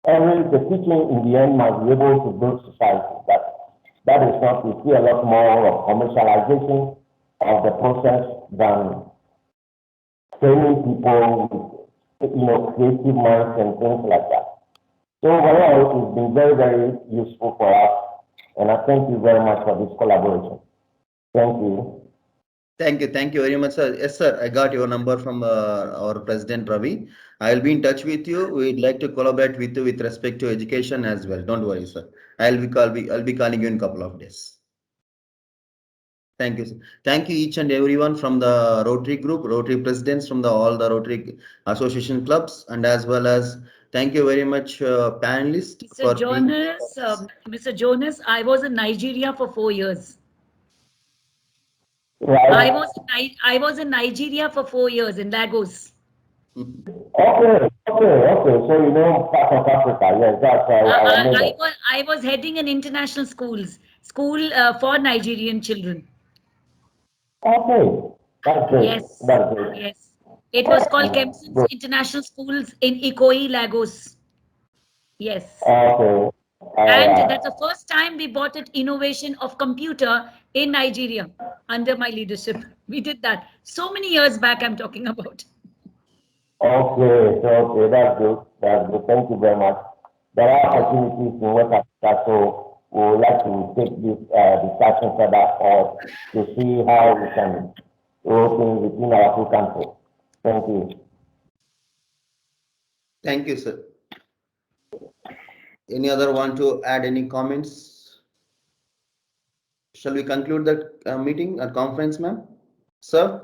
The teaching in the end must be able to build society. But that is not, we see a lot more of commercialization of the process than training people with, you know, creative minds and things like that. So overall, it's been very, very useful for us, and I thank you very much for this collaboration. Thank you. Thank you very much, sir. Yes, sir. I got your number from our President Ravi. I'll be in touch with you. We'd like to collaborate with you with respect to education as well. Don't worry, sir. I'll be calling you in a couple of days. Thank you, sir. Thank you each and everyone from the Rotary Group, Rotary presidents from all the Rotary Association clubs, and as well as thank you very much, panelists. Mr. Jonas, I was in Nigeria for 4 years. Right? I was in Nigeria for 4 years in Lagos. Okay. So you know part of Africa. Yes, that's I know that. I was heading an international school for Nigerian children. Okay, that's great. Yes, That's great. yes. It was called Yeah, Kempson's good. International Schools in Ikoyi, Lagos. Yes. Okay. And Alright. that's the first time we brought an innovation of computer in Nigeria under my leadership. We did that so many years back, I'm talking about. Okay, that's good. That's good. Thank you very much. There are opportunities in West Africa, so we would like to take this discussion further or to see how we can open within our two countries. Thank you. Thank you, sir. Any other want to add any comments? Shall we conclude that meeting or conference, ma'am? Sir?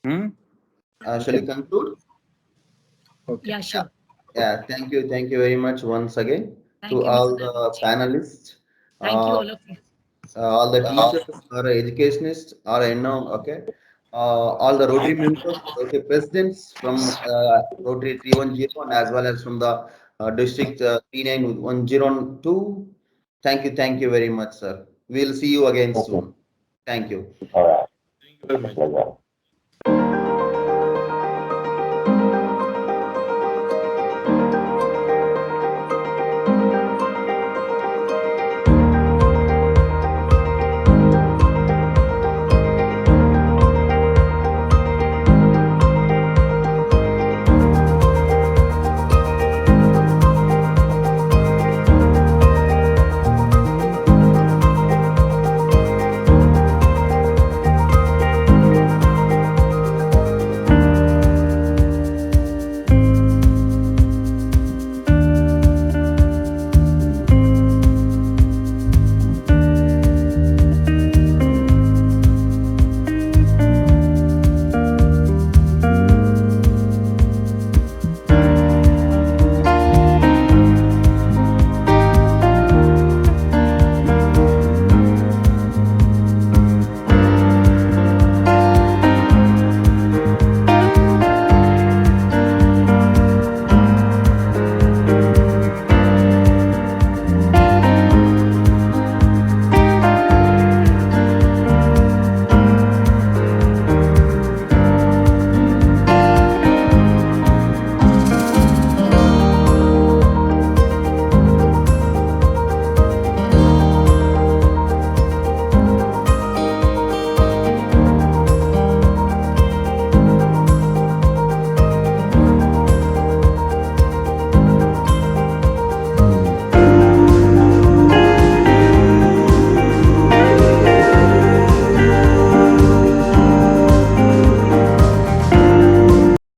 Shall we conclude? Okay. Yeah, sure. Yeah, thank you very much once again Thank to you, all Mr. the Naveen. panelists, Thank you, all of you. all the teachers or educationists or okay, all the Rotary members, Rotary presidents from Rotary 310 and as well as from the district 39102. Thank you very much, sir. We'll see you again Okay. soon. Thank you. All right. Thank you very much. Pleasure.